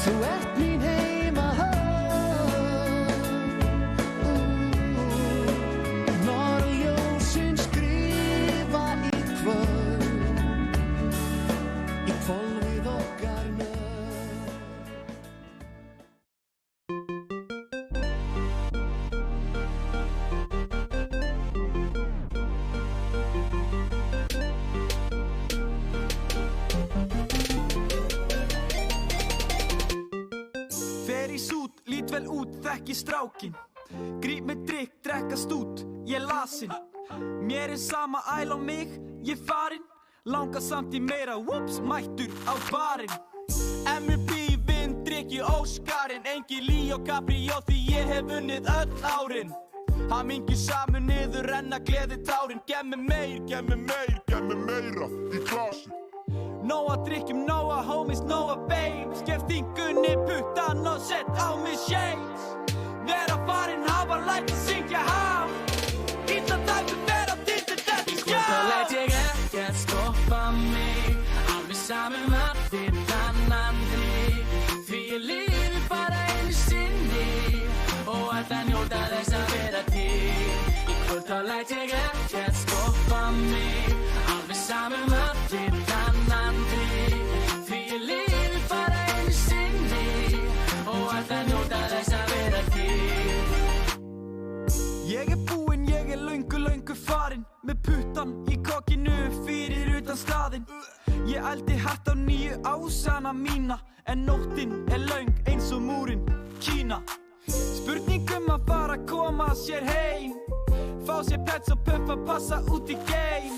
Þú ert mín heimahöfn. Norðljósin skrifa í hvolfið okkar nöfn. Lít vel út, þekki strákin. Gríp með drykk, drekkast út, ég lasin. Mér sama, æl á mig, ég farin. Langar samt í meira, whoops, mættur á barinn. MVP, vinn, drykki, Óskarinn. Engi Lí og Gabriel því ég hef unnið öll árin. Hamingju saman niður, renna gleði tárin. Gef mér meira í glasi. Nóa drikkjum, nóa homies, nóa babes. Gef þingunni puttan og sett á mig shades. Vera farin, hafa læt að syngja hám. Illa dæmi vera til þetta ekki skjá. Þá læt ég ekkert stoppa mig. Alveg samum allir annan þig. Því ég lifi bara einu sinni. Og ætla að njóta þess að vera til. Í kvöld þá læt ég ekkert stoppa mig. Alveg samum allir annan þig. Því ég lifi bara einu sinni. Og ætla að njóta þess að vera til. Ég búinn, ég löngu farin. Með puttan í kokkinu fyrir utan staðinn. Ég ældi hart á nýju ásana mína. En nóttin löng eins og múrin Kína. Spurningum að fara að koma sér heim. Fá sér pets og puffa, passa út í game.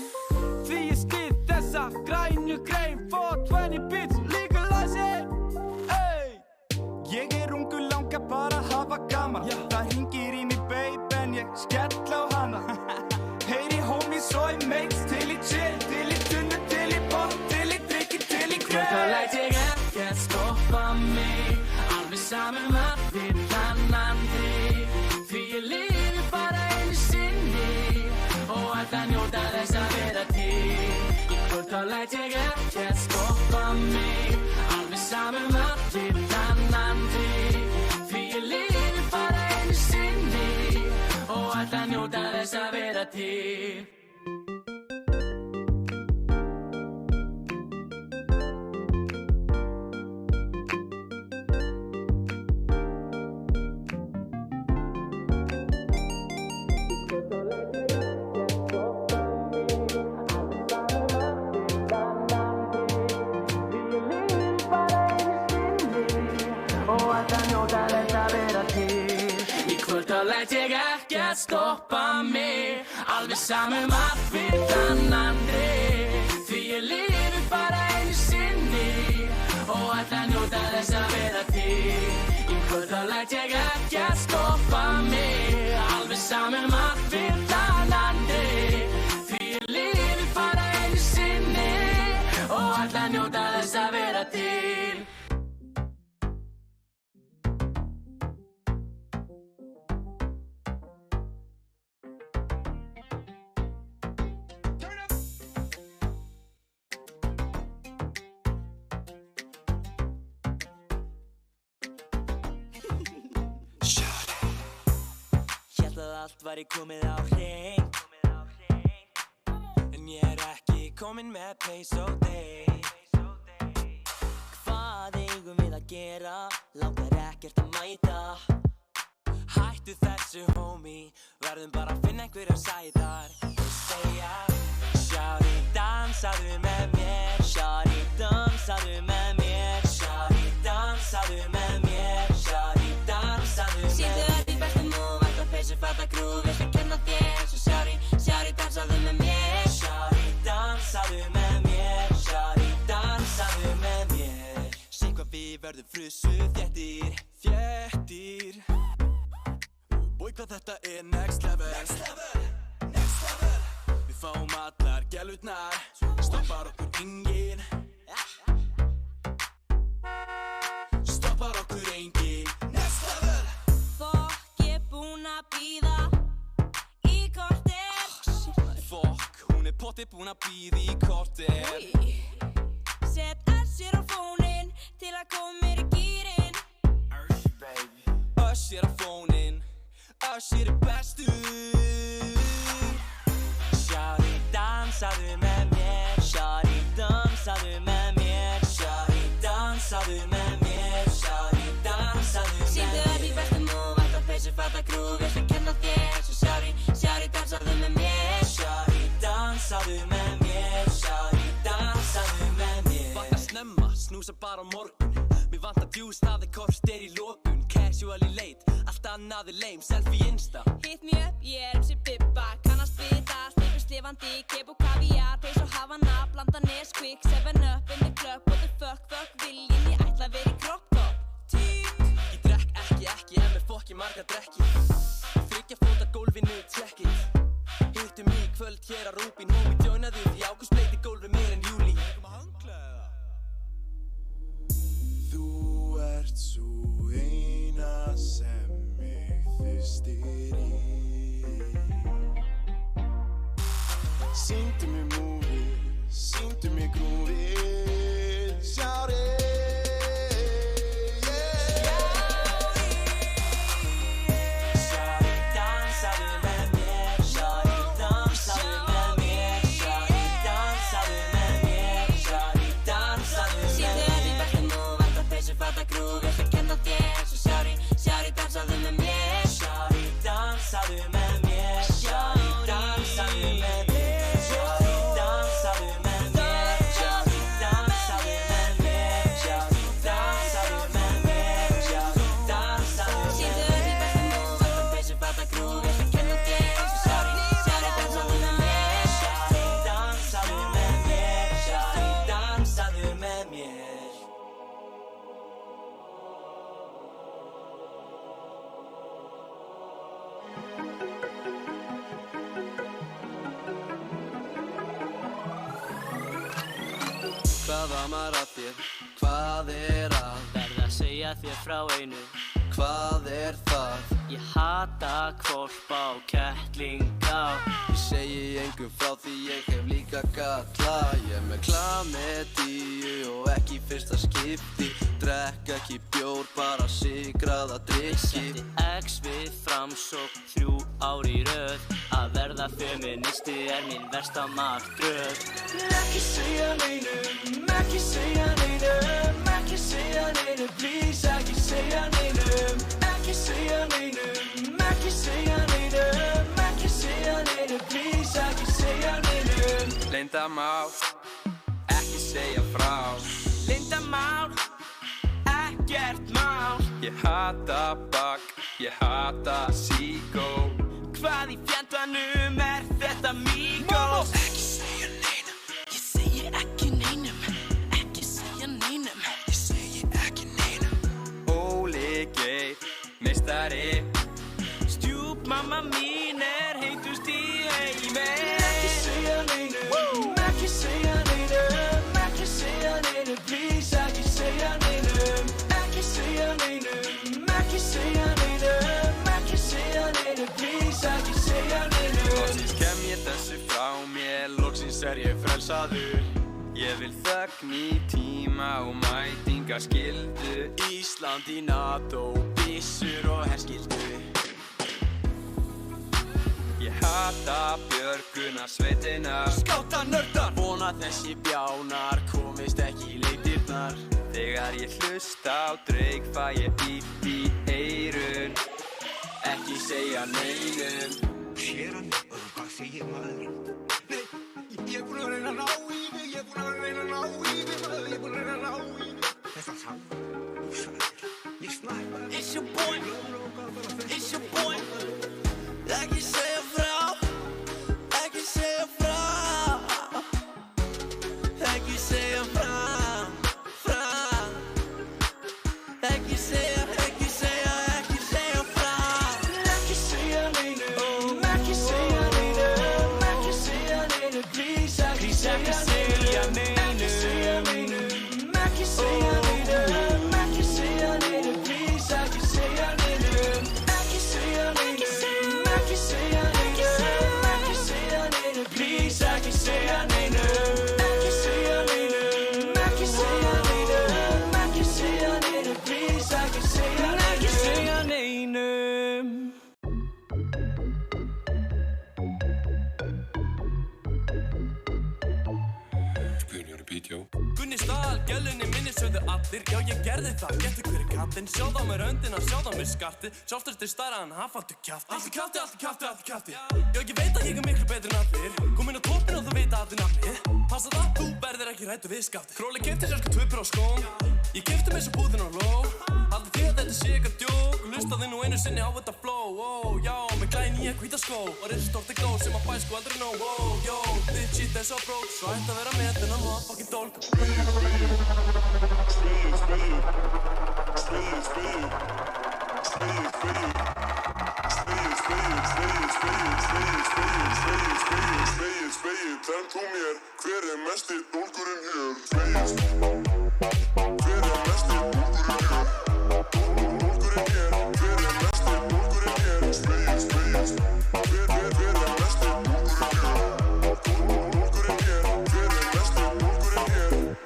Því ég styð þessa grænu grein. 420 bits, legalize it. Ey. Ég ungu, langar bara að hafa gaman. Það hringir í mig babe en ég skell á hana. Heyri homies og ég mates til í chill. Til í tunnu, til í pop, til í drikki, til í grill. Þá læt ég ekkert stoppa mig. Alveg samum allir annan þig. Því ég lifi bara einu sinni. Og ætla að njóta þess að vera til. Í kvöld þá læt ég ekkert stoppa mig. Alveg samum allir annan þig. Því ég lifi bara einu sinni. Og ætla að njóta þess að vera til. Læt ég ekkert stoppa mig. Alveg samum allir annan þig. Því ég lifi bara einu sinni. Og ætla að njóta þess að vera til. Í kvöld þá læt ég ekkert stoppa mig. Alveg samum allir annan þig. Því ég lifi bara einu sinni. Og ætla að njóta þess að vera til. Allt væri komið á hrein. En ég ekki kominn með pace og day. Hvað eigum við að gera? Langar ekkert að mæta. Hættu þessu homie. Verðum bara að finna einhverjar sætar. Og segja Shawty dansaðu með mér. Shawty dansaðu með mér. Shawty dansaðu með mér. Shawty dansaðu með mér. Sýndu öll í besta move. Peysu, fatta grúf, ég skal kenna þér. Svo Shawty dansaðu með mér. Shawty dansaðu með mér. Shawty dansaðu með mér. Sé hvað við verðum frusu þéttir. Boy, hvað þetta next level. Við fáum allar gælurnar. Stoppar okkur enginn. Stoppar okkur enginn. Next level. Búin að bíða í korter. Fuck, hún pottið búin að bíða í korter. Sett Össur á fóninn til að koma mér í gírinn. sér á fóninn Össur er bestur Shawty, dansaðu með mér Shawty, dansaðu með mér Shawty, dansaðu með mér Shawty, dansaðu með mér Sýndu öll í bestu move, alltaf peysu, fatta grúf Ég ætla að kenna þér, svo Shawty, dansaðu með mér Shawty, dansaðu með mér Shawty, dansaðu með mér Vakna snemma, snúsa bara á morgun Mér vantar djús, það korter í lokun Casually late, allt annað lame Selfie insta Hit me up, ég MC Bibba Kannast við það, sleipur slifandi Keb og kaviar, peys og Havana Blanda Nesquik, 7up in the club What the fuck, viljinn Ég ætla að vera í crop top Ég drekk ekki, en með fokki marga drekki Þriggja fóta gólfinu, check it Hittum í kvöld hér á Rúbín Homie joinaðu því ágúst bleiti gólfi meir en júlí Þú ert svo eina sem mig þyrstir í Sýndu mér movie, sýndu mér groovið Shawty Shawty, dansaðu með mér Shawty, dansaðu með mér Shawty, dansaðu með mér Shawty, dansaðu með Sýndu öll í bestu move, alltaf peysu, fatta grúf Ég ætla að kenna þér, svo Shawty, dansaðu með mér Shawty, dansaðu með mér Shawty, dansaðu með mér Shawty, dansaðu með mér Shawty, dansaðu með mér Shawty, dansaðu með mér Shawty, dansaðu með Sýndu öll í bestu move, alltaf peysu, fatta grúf Ég ætla að kenna þér, svo Shawty, dansaðu með mér Shawty, dansaðu með mér Shawty, dansaðu með mér Hvað amar að þér? Hvað er að? Verð að segja þér frá einu Hvað er það? Ég hata hvolpa og kettlinga Ég segi engum frá því ég hef líka galla Ég er með klamedíu og ekki fyrsta skipti Drekk ekki bjór, bara sigraða drykki Setti X við framsókn 3 ár í röð Að verða feministi er mín versta martröð Ekki segja neinum, ekki segja neinum Ekki segja neinum, please ekki segja neinum Ekki segja neinum, ekki segja neinum Ekki segja neinum, please ekki segja neinum Leyndarmál, ekki segja frá Leyndarmál, ekkert mál Ég hata bak, ég hata síkó Hvað í fjandanum er þetta Migos? Ekki segja neinum, ég segi ekki neinum Ekki segja neinum, ég segi ekki neinum Óli Geir, meistari Stjúpmamma mín er heitust í heimi Ekki segja neinum, ekki segja neinum Ekki segja neinum, please ekki segja neinum Ekki segja neinum, ekki segja neinum Ekki segja neinum, please ekki segja neinum Loksins kem ég þessu frá mér, loksins er ég frelsaður Ég vil þögn í tíma og mætingaskyldu Ísland í NATO, byssur og herskyldu Ég hata björgunarsveitina Skáta nördar Vona þessi bjánar komist ekki í leitirnar Þegar ég hlusta á Drake fæ ég bíp í eyrun Ekki segja neinum Sér hann, hvað segir maðurinn? Nei, ég er búinn að reyna að ná í þig, ég er búinn að reyna að ná í þig, maður, ég er búinn að reyna að ná í þig. Þetta sagði, þú sagðir, ég snæpa. It's your boy, it's your boy Ekki segja frá, ekki segja frá Ekki segja frá Ekki segja frá Ekki segja neinum, ekki segja neinum Ekki segja neinum, please ekki segja neinum Ekki segja neinum, ekki segja neinum Ekki segja neinum, please ekki segja neinum Ekki segja neinum, ekki segja neinum Ekki segja neinum, please ekki segja neinum Ekki segja neinum, ekki segja neinum Ekki segja neinum, please ekki segja neinum Ekki segja neinum allir, já ég gerði það, getur hver kallinn. Sjáð á mér öndina, sjáð á mér skartið. Sjálfstöðst stærra en hafaldu kjafti. Allt kjafti, allt kjafti, allt kjafti. Já ég veit að ég miklu betri en allir. Kom inn á toppinn og þú veit allir nafnið. Passa það, þú verður ekki hræddur við skafti. Króli keypti sér sko 2 á skóm. Ég keypti mér svo búðinn á ló. Haldið því að þetta sé eitthvað djók. Lustaði nú einu sinni á þetta flow. Oh, já, með glæði nýja hvíta skó. Og risastórt gló sem að fæ sko aldrei nóg. Oh, yo, þitt shit er svo brók. Svo ætti að vera með þennan motherfucking dólk. Tell þú mér, hver mesti dólgurinn hér? Hver mesti dólgurinn hér? Dólgurinn hér, hver mesti dólgurinn hér? Hver mesti dólgurinn hér? Dólgurinn hér, hver mesti dólgurinn hér?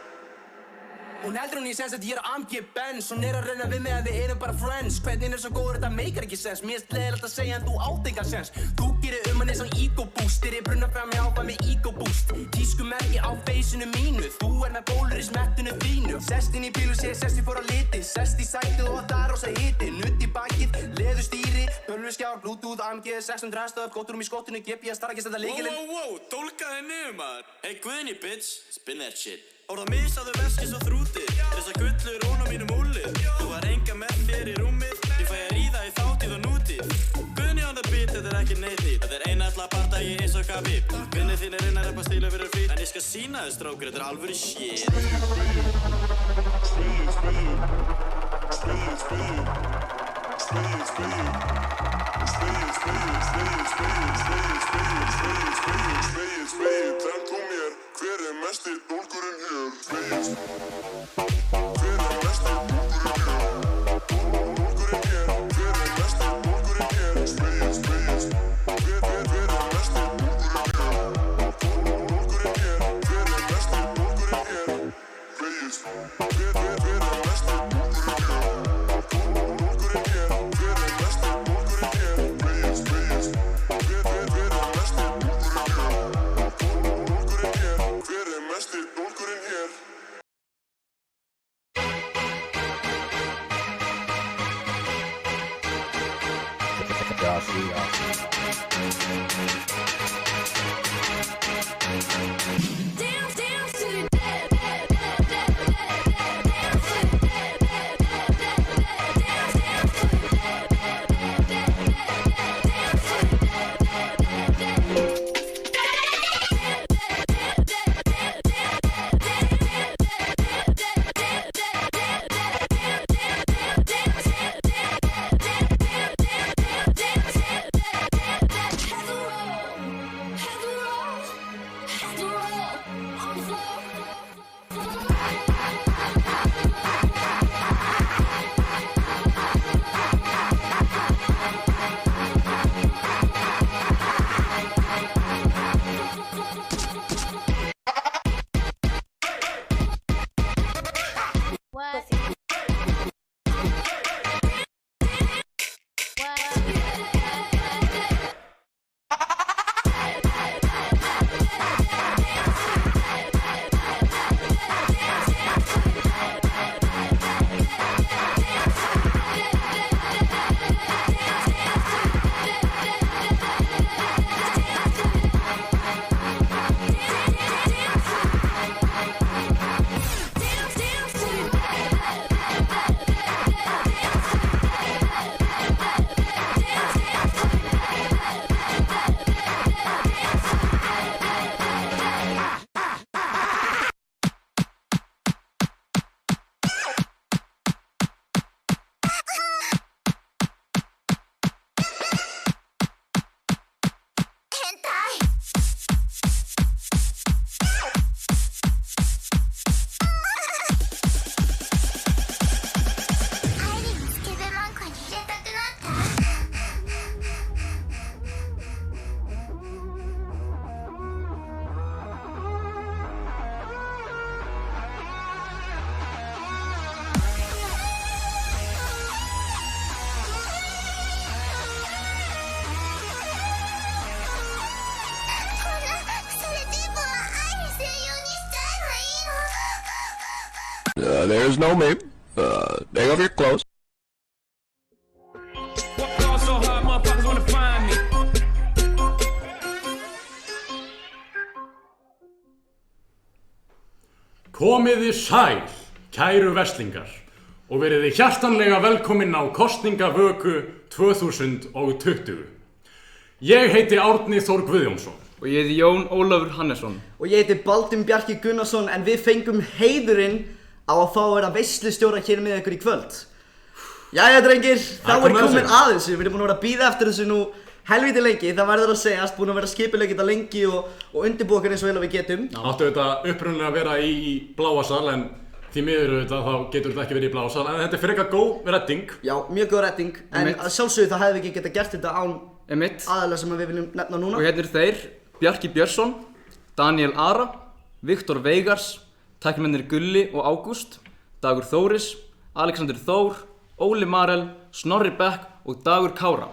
Hún heldur hún í sens að ég AMG Benz. Hún að reyna við mig að við erum bara friends. Hvernig svo góður þetta meikar ekki sens. Mér leiðilegt að segja en þú átt engan sens. Þú gerir hann eins og ego boost. Ég brunna fram hjá það með ego boost. Tískumerki á feysinu mínu. Þú með bólur í smettinu þínu. Sest inn í bíl og sé sest ég fór á liti. Sest í sætið og það rosa hiti. Nutt í bakið, leðurstýri, tölvuskjár, bluetooth, AMG 600 stöð, gótturum í skottinu, GPS, starrakist þetta leikilinn. Wow, dólkaði niður maður. Hey Guðni bitch, spin that shit. Orða misaðu veski svo þrútið. Þessar gullur ón á mínum úlið. Þú var enga með þér í rúmið. Ég fæ að ríða í þáttíð og nútíð. Guðni on the beat, þetta ekki neitt nýtt. Þetta ætla bardagi eins og Khabib. Guðni þín reyna að reppa stílu fyrir frýtt. En ég skal sína þau strákur, þetta alvöru shit. Tell þú mér, hver mesti dólgurinn hér? Hver mesti dólgurinn hér? Dólgurinn hér, hver mesti dólgurinn hér? Hver mesti dólgurinn hér? Dólgurinn hér, hver mesti dólgurinn hér? Hver mesti dólgurinn hér? Dólgurinn hér, hver mesti dólgurinn hér? Hver mesti dólgurinn hér? niggas know me. They gonna get close. Walk on so hard, motherfuckers wanna find me. Komiði sæl, kæru verslingar, og veriði hjartanlega velkomin á kosningavöku 2020. Ég heiti Árni Þór Guðjónsson. Og ég heiti Jón Ólafur Hannesson. Og ég heiti Baldvin Bjarki Gunnarsson, en við fengum heiðurinn á að fá að vera veislustjóra hér með ykkur í kvöld. Jæja drengir, þá er komin að þessu. Við erum búin að vera að bíða eftir þessu nú helviti lengi. Það verður að segjast, búin að vera skipulegg þetta lengi og undirbúa okkur eins og vel að við getum. Áttu þetta upprunalega að vera í bláa sal, en því miður auðvitað þá getur þetta ekki verið í bláa sal. En þetta er frekar góð redding. Já, mjög góð redding. En að sjálfsögðu þá hefðum við ekki getað gert þetta án aðalega sem við viljum nefna núna. Og hérna eru þeir, Bjarki Björnsson, Daniel Ara, Viktor Veigars, tæknimennir Gulli og Ágúst, Dagur Þóris, Alexander Þór, Óli Marel, Snorri Beck og Dagur Kára.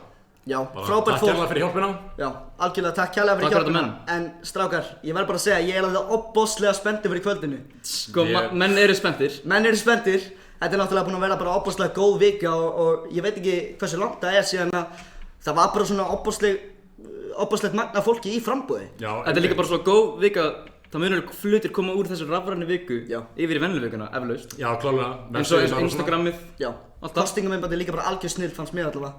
Já, frábært fólk. Takk kærlega fyrir hjálpina. Já, algjörlega takk kærlega fyrir hjálpina. En strákar, ég verð bara að segja, ég er alveg opbóðslega spenntur fyrir kvöldinu. Sko, menn eru spenntir. Menn eru spenntir. Þetta er náttúrulega búin að vera bara opbóðslega góð vika og ég veit ekki hversu langt það er síðan að það var bara svona opbóðslegt magna fólki í framboði. Já, þetta er líka bara svona góð vika. Það munur flutir koma úr þessu rafrænu viku yfir í venjulega vikuna, eflaust. Já, klálega. Eins og Instagramið. Já, kostingamembandi er líka bara algjör snill, fannst mér allavega.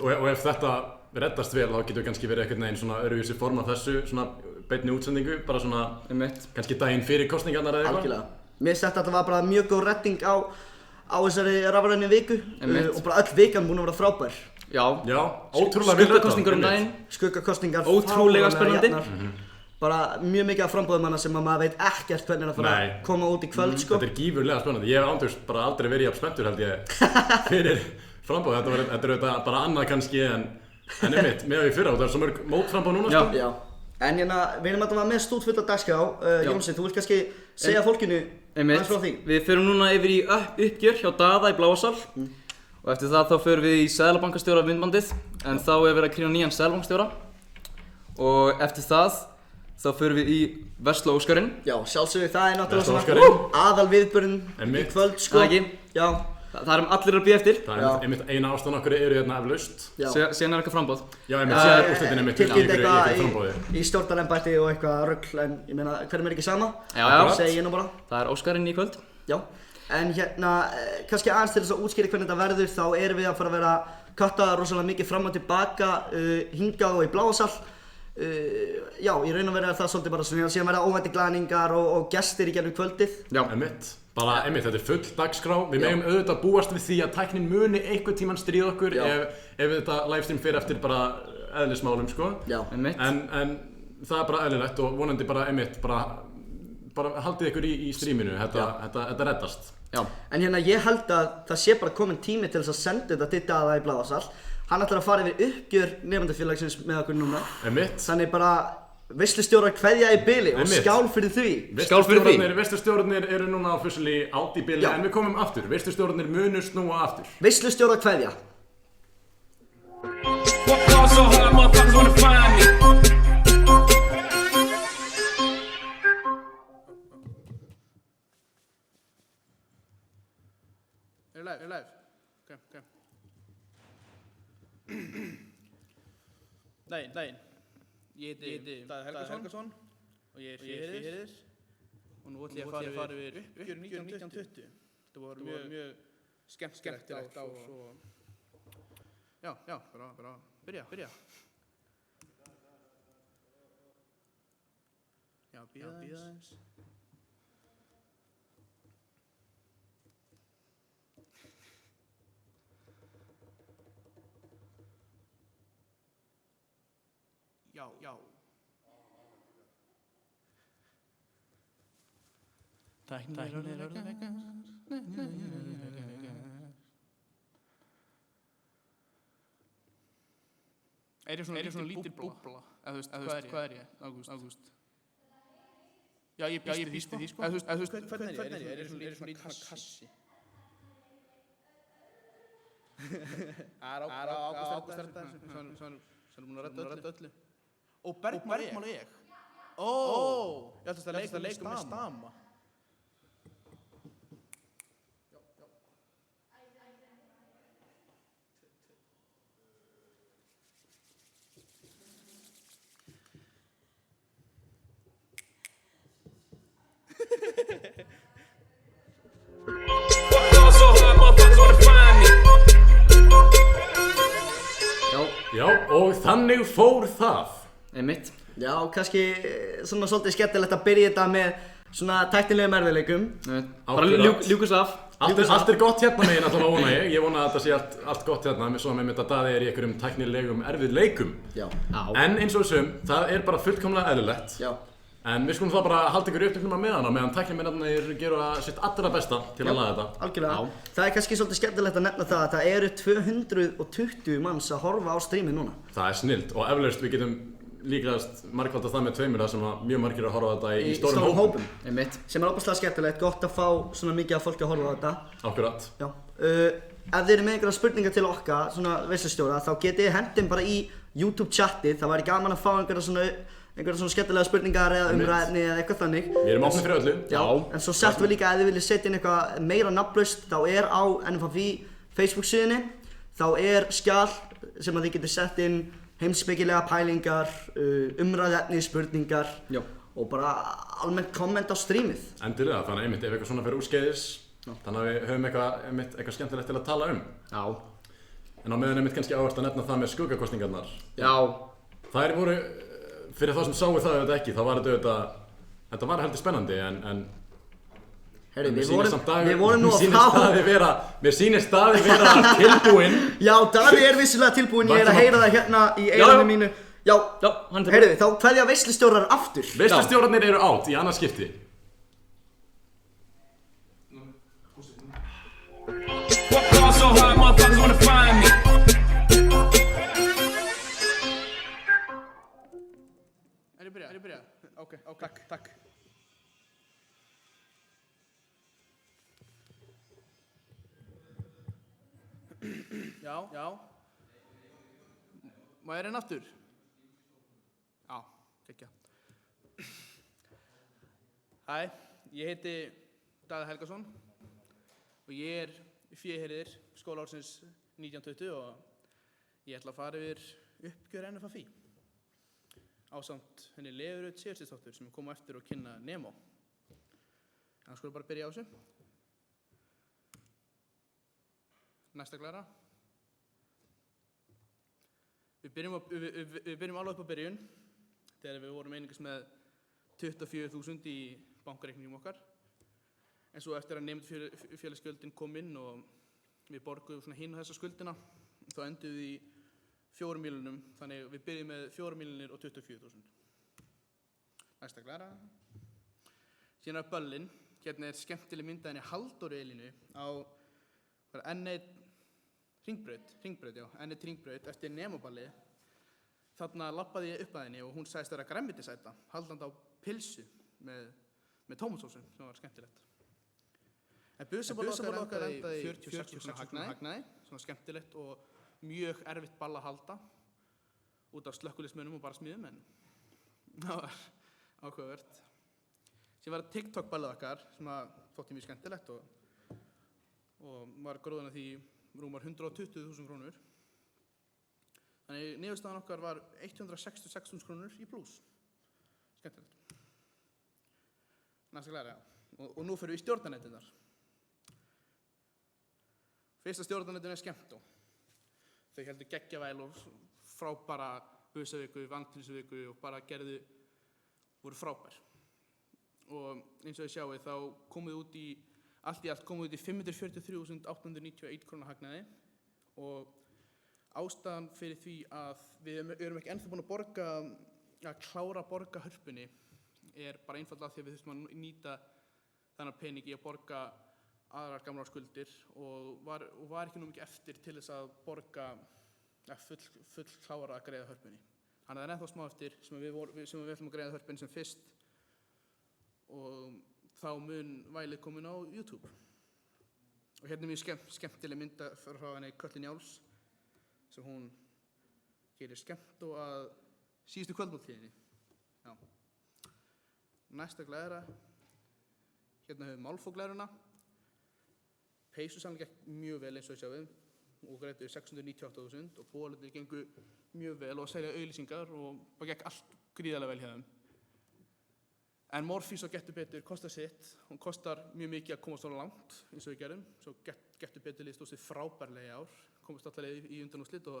Og ef þetta reddast vel, þá getur kannski verið einhvern veginn svona öðruvísi form af þessu, svona beinni útsendingu, bara svona kannski daginn fyrir kosningarnar eða eitthvað. Algjörlega. Mér finnst þetta var bara mjög góð redding á þessari rafrænu viku og bara öll vikan búin að vera frábær. Já, ótrúlega vel skuggakosningar daginn. Skuggakosningar, ótrúlega spennandi. Bara mjög mikið af frambóðumanna sem maður veit ekkert hvernig það fara að koma út í kvöld sko. Þetta er gífurlega spennandi. Ég hef ándurst bara aldrei verið jafn spenntur held ég fyrir frambóð. Þetta er auðvitað bara annað kannski en einmitt með við fyrra og það er svo mörg mótframbóð núna sko. Já. En hérna, við erum alltaf með stútfulla dagskrá. Jónsi, þú vilt kannski segja fólkinu aðeins frá því? Við förum núna yfir í uppgjör hjá Daða í Bláa sal og eftir það þá förum við í seðlabankastjóra myndbandið en þá er verið að krýna nýjan seðlabankastjóra og eftir það þá förum við í Versla Óskarinn. Já, sjálfsögðu, það er náttúrulega svona aðal viðburinn í kvöld sko. Það ekki? Já. Það erum allir að bíða eftir. Það er einmitt eina ástæðan okkur eru hérna eflaust. Síðan er eitthvað frambóð. Já, einmitt, síðan er úrslitin einmitt í frambóði. Í stjórnarembætti og eitthvað rugl, en ég meina, hverjum er ekki sama? Já. Segi ég nú bara. Það er Óskarinn í kvöld. Já, en hérna, kannski aðeins til þess að útskýra hvernig þetta verður, þá erum við að fara að vera katta rosalega mikið fram og tilbaka, hingað og í Bláa sal. Já, í raun og veru er það svolítið bara svona, síðan verða óvænti glaðningar og gestir í gegnum kvöldið. Já, einmitt, þetta er full dagskrá. Við megum auðvitað búast við því að tæknin muni einhvern tímann stríða okkur ef þetta livestream fer eftir bara eðlismálum, sko. Já, einmitt. En það er bara eðlilegt og vonandi bara einmitt, bara haldið ykkur í streaminu, þetta reddast. Já. En hérna, ég held að það sé bara komin tími til þess að senda þetta til Daða í Bláa sal. Hann ætlar að fara yfir uppgjör nemendafélagsins með okkur núna. Þannig bara veislustjórar kveðja í bili og skál fyrir því. Skál fyrir því. Veislustjórarnir eru núna officially átt í bili en við komum aftur. Veislustjórarnir munu snúa aftur. Veislustjórar kveðja. Walk on so hard, motherfuckers wanna find me. Er live? Okay. Daginn. Ég heiti Daði Helgason og ég er fyrirliðs og nú ætlum ég að fara yfir uppgjör 1920. Þetta var mjög skemmtilegt ár og já, bara byrja. Já, bíða aðeins. Já. Tæknir örðuleikar. Er ég svona lítil búbla? Eða þú veist, hvað er ég? Ágúst. Já, ég býst við því, sko. Eða þú veist, hvernig er ég? Er ég svona lítil kassi? Ágúst er þetta, sem búin að redda öllu. Og Bergmál ég? Ég ætla að leika með stama. Já, og þannig fór það. Einmitt. Já, kannski svona svolítið skemmtilegt að byrja þetta með svona tæknilegum erfiðleikum. Bara ljúkus af. Allt er gott hérna megin allavega vona ég. Ég vona að þetta sé allt gott hérna, svo með mitt að Daði í einhverjum tæknilegum erfiðleikum. Já. En eins og þessum, það er bara fullkomlega eðlilegt. Já. En við skulum þá bara halda ykkur upptöknum með hana meðan tæknimennarnir gera sitt allra besta til að laga þetta. Algjörlega. Það er kannski svolítið skemmtilegt að nefna það að það eru 220 manns að horfa á strímið núna. Það er snillt og eflaust við getum líklegast margfaldað það með tveimur þar sem að mjög margir að horfa á þetta í stórum hópum. Einmitt. Sem er óbærslega skemmtilegt, gott að fá svona mikið af fólki að horfa á þetta. Akkurat. Já. Ef þið eru með einhverja spurningar til okkar, svona veislustjóra, þá getið þið hendum bara í YouTube chatið. Það væri gaman að fá einhverja svona skemmtilega spurningar eða umræðni eða eitthvað þannig. Við erum opnir fyrir öllu. Já. En svo sagt við líka að ef þið viljið setja inn eitthvað meira nafnlaust, þá er á NFFI Facebook síðunni, þá er skjal sem að þið getið sett inn heimspekilega pælingar, umræðefni, spurningar og bara almennt komment á strímið. Endilega, þannig einmitt ef eitthvað svona fyrir úrskeiðis, þannig að við höfum eitthvað skemmtilegt til að tala um. Já. En á meðan einmitt kannski áherslu að nefna það með skuggakosningarnar. Já. Þær voru, fyrir þá sem sáu það auðvitað ekki, þá var þetta var heldur spennandi en Herri, við vorum nú að fá... Mér sýnist Daði vera tilbúinn. Já, Daði er vissulega tilbúinn, ég er að heyra það hérna í eyranu mínu. Já, hann er tilbúinn. Heyrðu, þá kveðja veislustjórar aftur. Veislustjórarnir eru átt í annað skipti. Er ég byrja? Ok, takk. Já. Má ég reyna aftur? Já, gekkja. Hæ, ég heiti Daði Helgason og ég er féherðir skólaársins 1920 og ég ætla að fara yfir uppgjör NFFI ásamt henni Leifurut Sigurðsdóttur sem kom eftir og kynna Nemo. En skulum bara byrja á þessu. Næsta glæra. Við byrjum alveg upp á byrjun þegar við vorum einungis með 24.000 í bankareikningum okkar. En svo eftir að nefndafélagsgjöldin kom inn og við borguðum svona hinn á þessa skuldina, þá enduðum við í 4 milljónum, þannig við byrjum með 4 milljónir og 24.000. Næsta glæra. Síðan er böllin, hérna er skemmtileg mynd af henni Halldóru Elínu á N1 hringbraut eftir Nemoballi. Þarna labbaði ég upp að henni og hún sagðist vera grænmetisæta, haldandi á pilsu með tómatsósu sem var skemmtilegt. En busaball okkar endaði 46 hagnaði, svona skemmtilegt og mjög erfitt ball að halda út af slökkviliðsmönnum og bara smiðum, en það var áhugavert. Síðan var TikTok-ballið okkar sem þótti mjög skemmtilegt og var gróðan af því rúmar 120.000 krónur. Þannig niðurstaðan okkar var 166.000 krónur í plús. Skemmtilegt. Næsta glæra, og nú fyrir við í stjórnarnettinnar. Fyrsta stjórnarnettin er Skemmtó. Þau heldur geggjavæl og frábæra busaviku, vantilsviku og bara voru frábær. Og eins og þið sjáu þá komum við allt í 543.891 krónar hagnaði og ástæðan fyrir því að við erum ekki ennþá búin að klára að borga hörpunni er bara einfaldlega því að við þurfum að nýta þennan pening í að borga aðrar gamlar skuldir og var ekki nú mikið eftir til þess að borga full klára að greiða hörpunni. Þannig að það er ennþá smá eftir sem við ætlum að greiða hörpunni sem fyrst og þá mun vælið komin á YouTube. Og hérna er mjög skemmtileg mynda frá henni Köllu Njáls sem hún gerir Skemmtó að síðustu kvöldmáltíðinni. Já. Næsta glæra. Hérna höfum málfóglæruna. Peysusalinn gekk mjög vel eins og þess að við og greiðtu 698.000 og bólutir gengu mjög vel og selja auglýsingar og bara gekk allt gríðarlega vel hjá þeim. En Morfís og Gettu Betur kostar sitt. Hún kostar mjög mikið að koma svona langt eins og við gerðum. Svo Gettu Betur stóð sig frábærlega í ár. Komast alla leið í undanúrslit og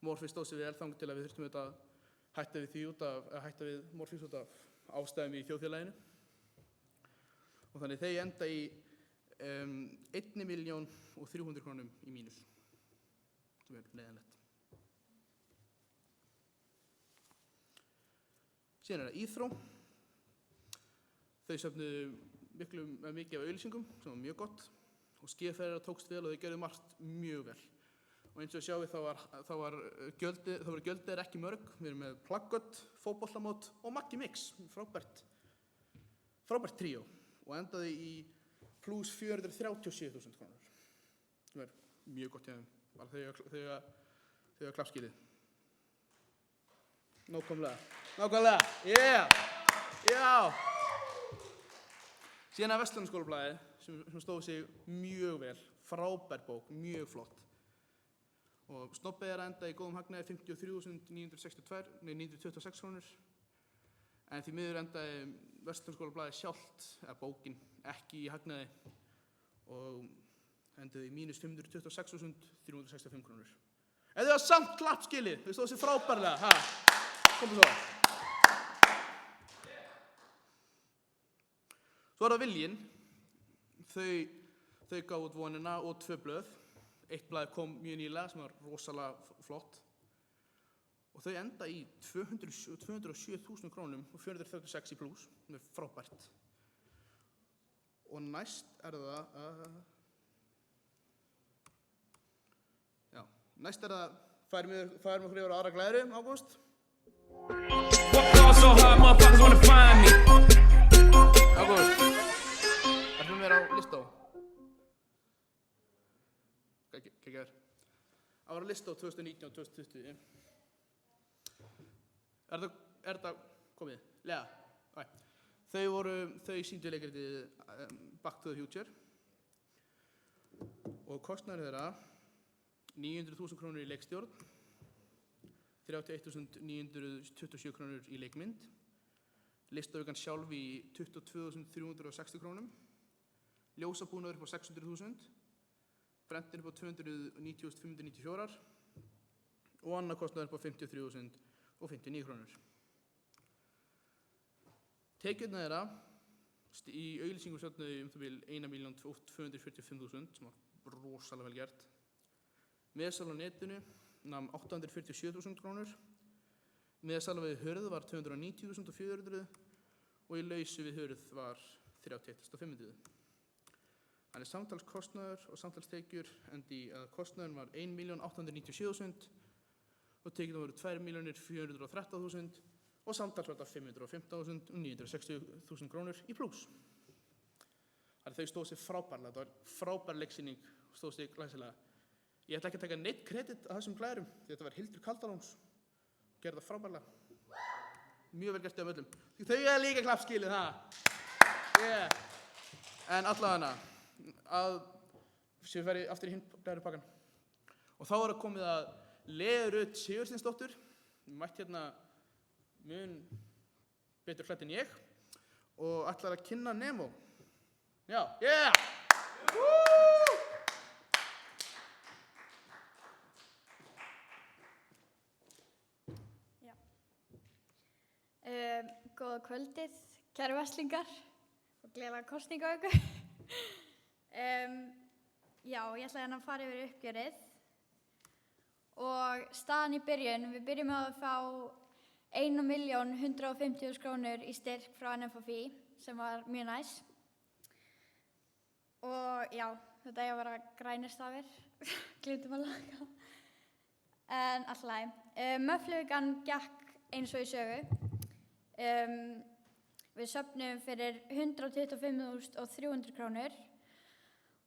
Morfís stóð sig vel þangað til að við þurftum að hætta við Morfís út af ástæðum í þjóðfélaginu. Og þannig þeir enda í 1.300.000 krónum í mínus. Það er leiðanlegt. Síðan það Íþró. Þau söfnuðu mikið af auglýsingum sem var mjög gott og skíðaferðir tókst vel og þau gerðu margt mjög vel. Og eins og sjáum þá voru gjöldin ekki mörg. Við erum með plaggött, fótboltamót og Maggi Mix. Frábært tríó og endaði í pluss 437.000 krónur. Það er mjög gott hjá þeim. Bara þau klappskilið. Nákvæmlega. Yeah! Já! Síðan að Verslunarskólablaðið sem stóð sig mjög vel. Frábær bók, mjög flott. Og snobbið að enda í góðum hagnaði 53.926 krónur. En því miður endaði Verslunarskólablaðið sjálft, eða bókin, ekki í hagnaði og endaði í mínus 526.365 krónur. En þau var samt klappskilið, þau stóðu sig frábærlega, ha? Komum svo. Svo það Viljinn, þau gáðu út vonina og 2 blöð. Eitt blað kom mjög nýlega sem var rosalega flott. Og þau enda í 207.000 krónum og 436 í pluss. Það er frábært. Og næst það færum okkur yfir á aðra glæðri, Ágúst. Ágúst, ertu með mér á listó? Kekjaður. Það var á listó 2019 og 2020. Er þetta komið? Lega? Nei. Þau sýndu leikritið Back to the Future. Og kostnaður þeirra 900.000 krónur í leikstjórn, 31.927 krónur í leikmynd, listaaukan sjálf í 22.360 krónum, ljósabúnaður upp á 600.000, brentin upp á 290.594 og annar kostnaður upp á 53.059 krónur. Tekjurnar þeirra í auglýsingum söfnuðu það bil 1.245.000 sem var rosalega vel gert. Meðsala á netinu nam 847.000 krónur. Meðsala við hurð var 290.400 og í lausu við hurð var 31.500. Þannig samtalskostnaður og samtalstekjur endi að kostnaðurinn var 1.897.000 og tekjurnar voru 2.413.000 og samtals var þetta 515.000 og 960.000 krónur í pluss. Þannig þau stóðu sig frábærlega, þetta var frábær leiksýning, stóðu sig glæsilega. Ég ætla ekki að taka neitt kredit að þessum glæðurum, því þetta var Hildur Kaldalóns, gerði það frábærlega. Mjög vel gert af öllum. Þau er líka klappskilið, ha? Yeah. En allavega sem við færi aftur í hinn glæðurpakkan. Og þá er það komið að Leðurut Sigursteinsdóttur, mætt hérna mun betur klædd en ég og ætlar að kynna Nemo. Já, yeah! Góða kvöldið, kæru verslingar og gleðilega kosningaauku. Já, ég ætla hérna að fara yfir uppgjörið og staðan í byrjun, við byrjum með að fá 1.150.000 krónur í styrk frá NFFI sem var mjög næs. Og já, þetta er að vera grænir stafir, glimtum að laga. En alltaf læg. Möffluvikan gekk eins og í sögu. Við söfnum fyrir 125.300 krónur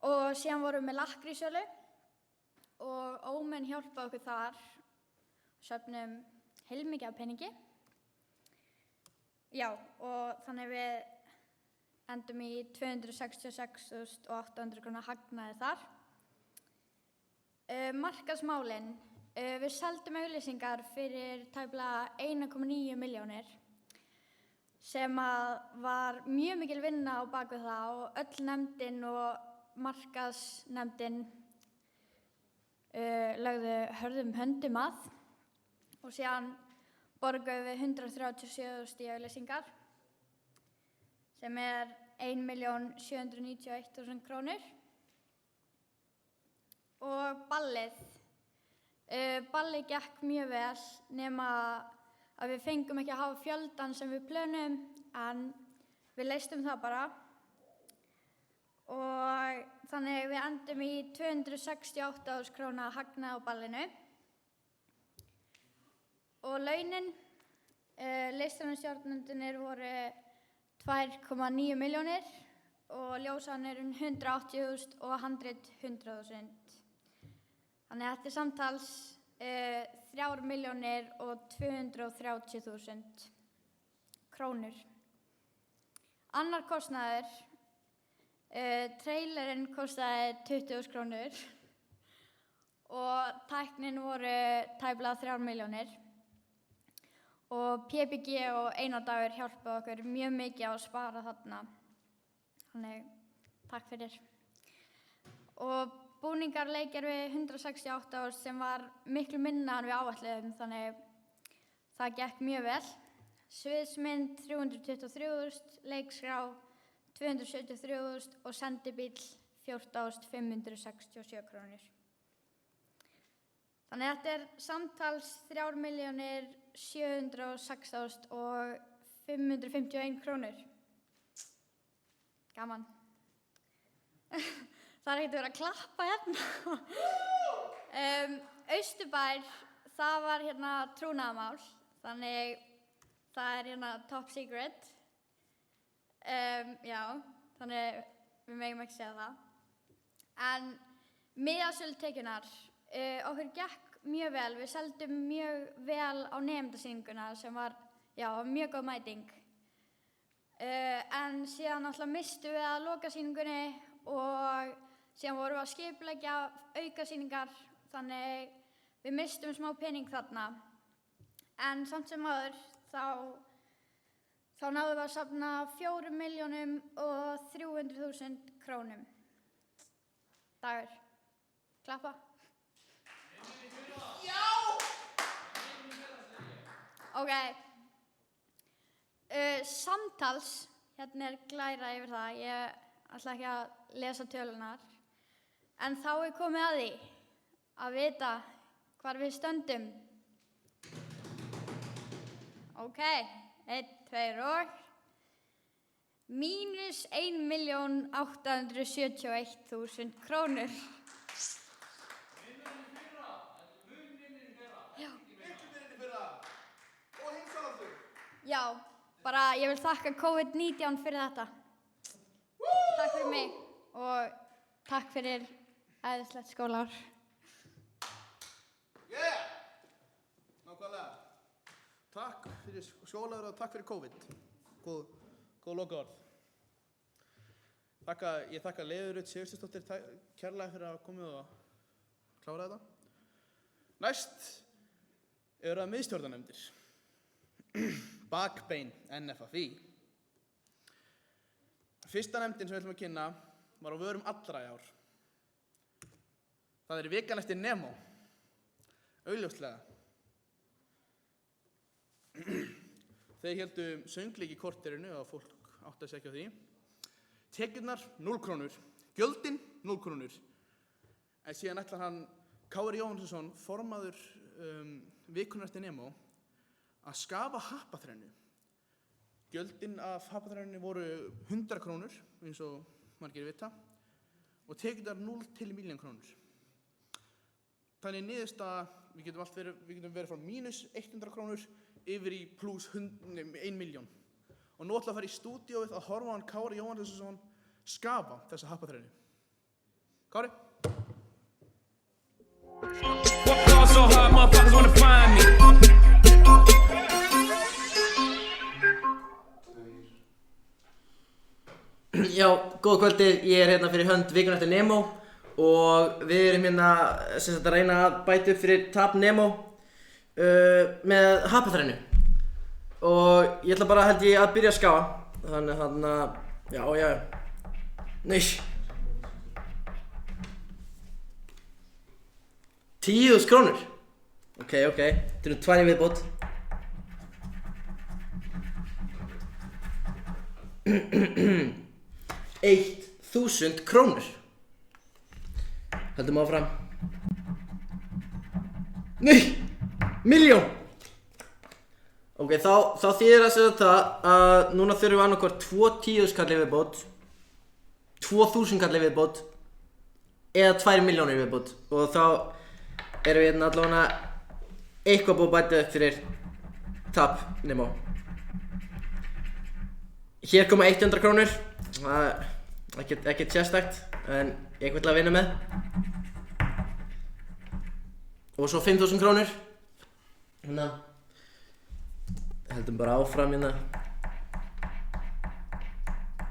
og síðan vorum við með lakkrísölu og Ómenn hjálpaði okkur þar. Söfnum heilmikið af peningi. Já, og þannig við endum í 266.800 krónar hagnaði þar. Markaðsmálin. Við seldum auglýsingar fyrir tæplega 1,9 milljónir sem að var mjög mikil vinna á bak við það og öll nefndin og markaðsnefndin lögðu hörðum höndum að og síðan borguðum við 137.000 í auglýsingar sem 1.791.000 krónur og ballið gekk mjög vel nema að við fengum ekki að hafa fjöldan sem við plönum en við leystum það bara og þannig við endum í 268.000 króna hagnað á ballinu og launin listrænastjórnendurnir voru 2,9 milljónir og ljósanir 180.000 og handrit 100.000. Þannig að þetta samtals 3.230.000 krónur. Annar kostnaður, trailerinn kostaði 20.000 krónur og tæknin voru tæplega 3 milljónir. Og PPG og Einar Dagur hjálpaði okkur mjög mikið á að spara þarna. Þannig, takk fyrir. Og búningar leikir við 168.000 sem var miklu minna en við áætluðum, þannig það gekk mjög vel. Sviðsmynd 323.000, leikskrá 273.000 og sendibíll 14.567 krónur. Þannig að þetta samtals 3.706.551 krónur. Gaman. Það ekkert verið að klappa hérna. Austurbær, það var hérna trúnaðarmál, þannig það hérna top secret. Já, þannig við megum ekki segja það. En miðasölutekjurnar, okkur gekk mjög vel, við seldum mjög vel á nemendasýninguna sem var, já, mjög góð mæting. En síðan alltaf mistum við að lokasýningunni og síðan vorum við að skipuleggja aukasýningar, þannig við mistum smá pening þarna. En samt sem áður, þá náðum við að safna 4.300.000 krónum. Dagur, klappa. Já! Ok. Samtals, hérna glæra yfir það, ég ætla ekki að lesa tölunar, en þá komið að því að vita hvar við stöndum. Ok, 1, 2 og mínus 1.871.000 krónur. Já, bara ég vil þakka COVID-19 fyrir þetta. Takk fyrir mig og takk fyrir æðislegt skólaár. Yeah! Nákvæmlega. Takk fyrir skólaár og takk fyrir COVID. Góð lokaorð. Ég þakka Leifurut Sigurðardóttur kærlega fyrir að koma og klára þetta. Næst eru það miðstjórnarnefndir. Bakbein NFFI. Fyrsta nefndin sem við ætlum að kynna var á vörum allra í ár. Það er vikan eftir Nemo. Augljóslega. Þeir héldu söngleik í korterinu og fólk átti að segja á því. Tekjurnar 0 krónur, gjöldin 0 krónur. En síðan ætlar hann Kári Jóhannsson, formaður vikunnar eftir Nemo, að skafa happaþrennu. Gjöldin af happaþrennunni voru 100 krónur, eins og margir vita, og tekjurnar 0 til 1 milljón krónur. Þannig niðurstaða, við getum verið frá mínus 100 krónur yfir í pluss 1 milljón. Og nú ætla að fara í stúdíóið að horfa á hann Kári Jóhannsson skafa þessa happaþrennu. Kári? So hard, motherfuckers wanna find me. Já, góða kvöldi, ég hérna fyrir hönd vikunnar eftir Nemo og við erum hérna sem sagt að reyna að bæta upp fyrir tap Nemo með happaþrennu. og ég ætla bara held ég að byrja að skáa. Þannig já. Nei. 10.000 krónur. Ok, þetta eru 2 í viðbót. 1.000 krónur. Höldum áfram. Nei! Milljón! Ok, þá þýðir að segja það að núna þurfum við annarkvort 2 10.000 kall í viðbót, 2.000 kall í viðbót eða 2 milljónir í viðbót og þá erum við allavega eitthvað búið að bæta upp fyrir tap Nemo. Hér koma 100 krónur, það er ekkert sérstakt en ég vil að vinna með. Og svo 5.000 krónur. Hérna. Heldum bara áfram hérna.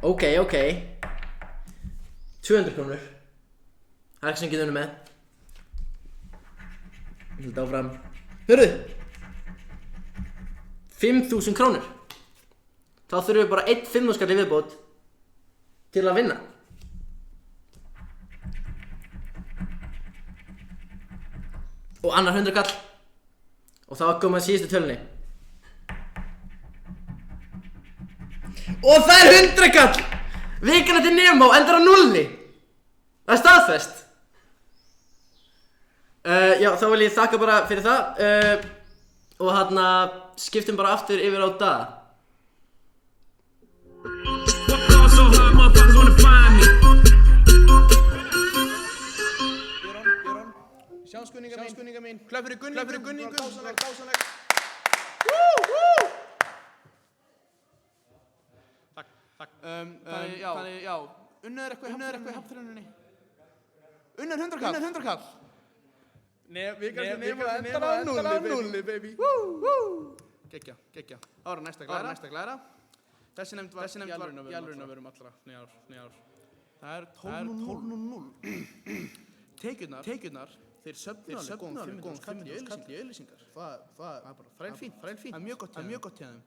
Ok. 200 krónur. Það er ekki sem getur unnið með. Held áfram. Hörðu! 5.000 krónur. Þá þurfum við bara 1 5.000 skall í viðbót til að vinna. Og annar 100 kall. Og þá komum við að síðustu tölunni. Og það er 100 kall! Vikan eftir Nemo endar á 0. Það er staðfest. Já, þá vil ég þakka bara fyrir það. Og skiptum bara aftur yfir á Daða. Sjánskunninga mín. Klapp fyrir Gunningu. Dásanlegt. Takk. Þannig, já. Unnið er eitthvað í hafnþrjónunni. Unnið 100 kall. Við kannski Nemo endar á 0, baby. Gekkja. Það var næsta glæra. Þessi nefnd var í alvörinu að verum allra nýjar. Það er 12.0. Tekjurnar, þeir söfnu alveg góðum 5.000 í auðlýsingar. Það er bara þrælfínt. Það er mjög gott hjá þeim.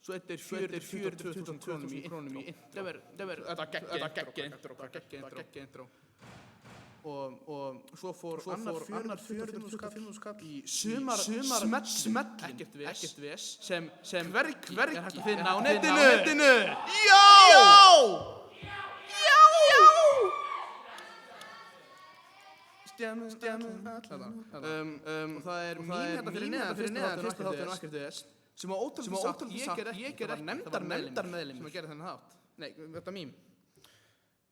Svo þetta er 42.000 krónum í intro. Þetta geggja intro. Og svo fór annar 4.000 kall í sumar smellin, ekkert ves, sem hvergi er hægt að finna á netinu. Já! Stjæmu og það er mín fyrir neðan fyrsta þátturinn ekkert ves sem á ótrúlega sagt ég er nefndarmeðlim sem að gera þennan þátt. Nei, þetta mím.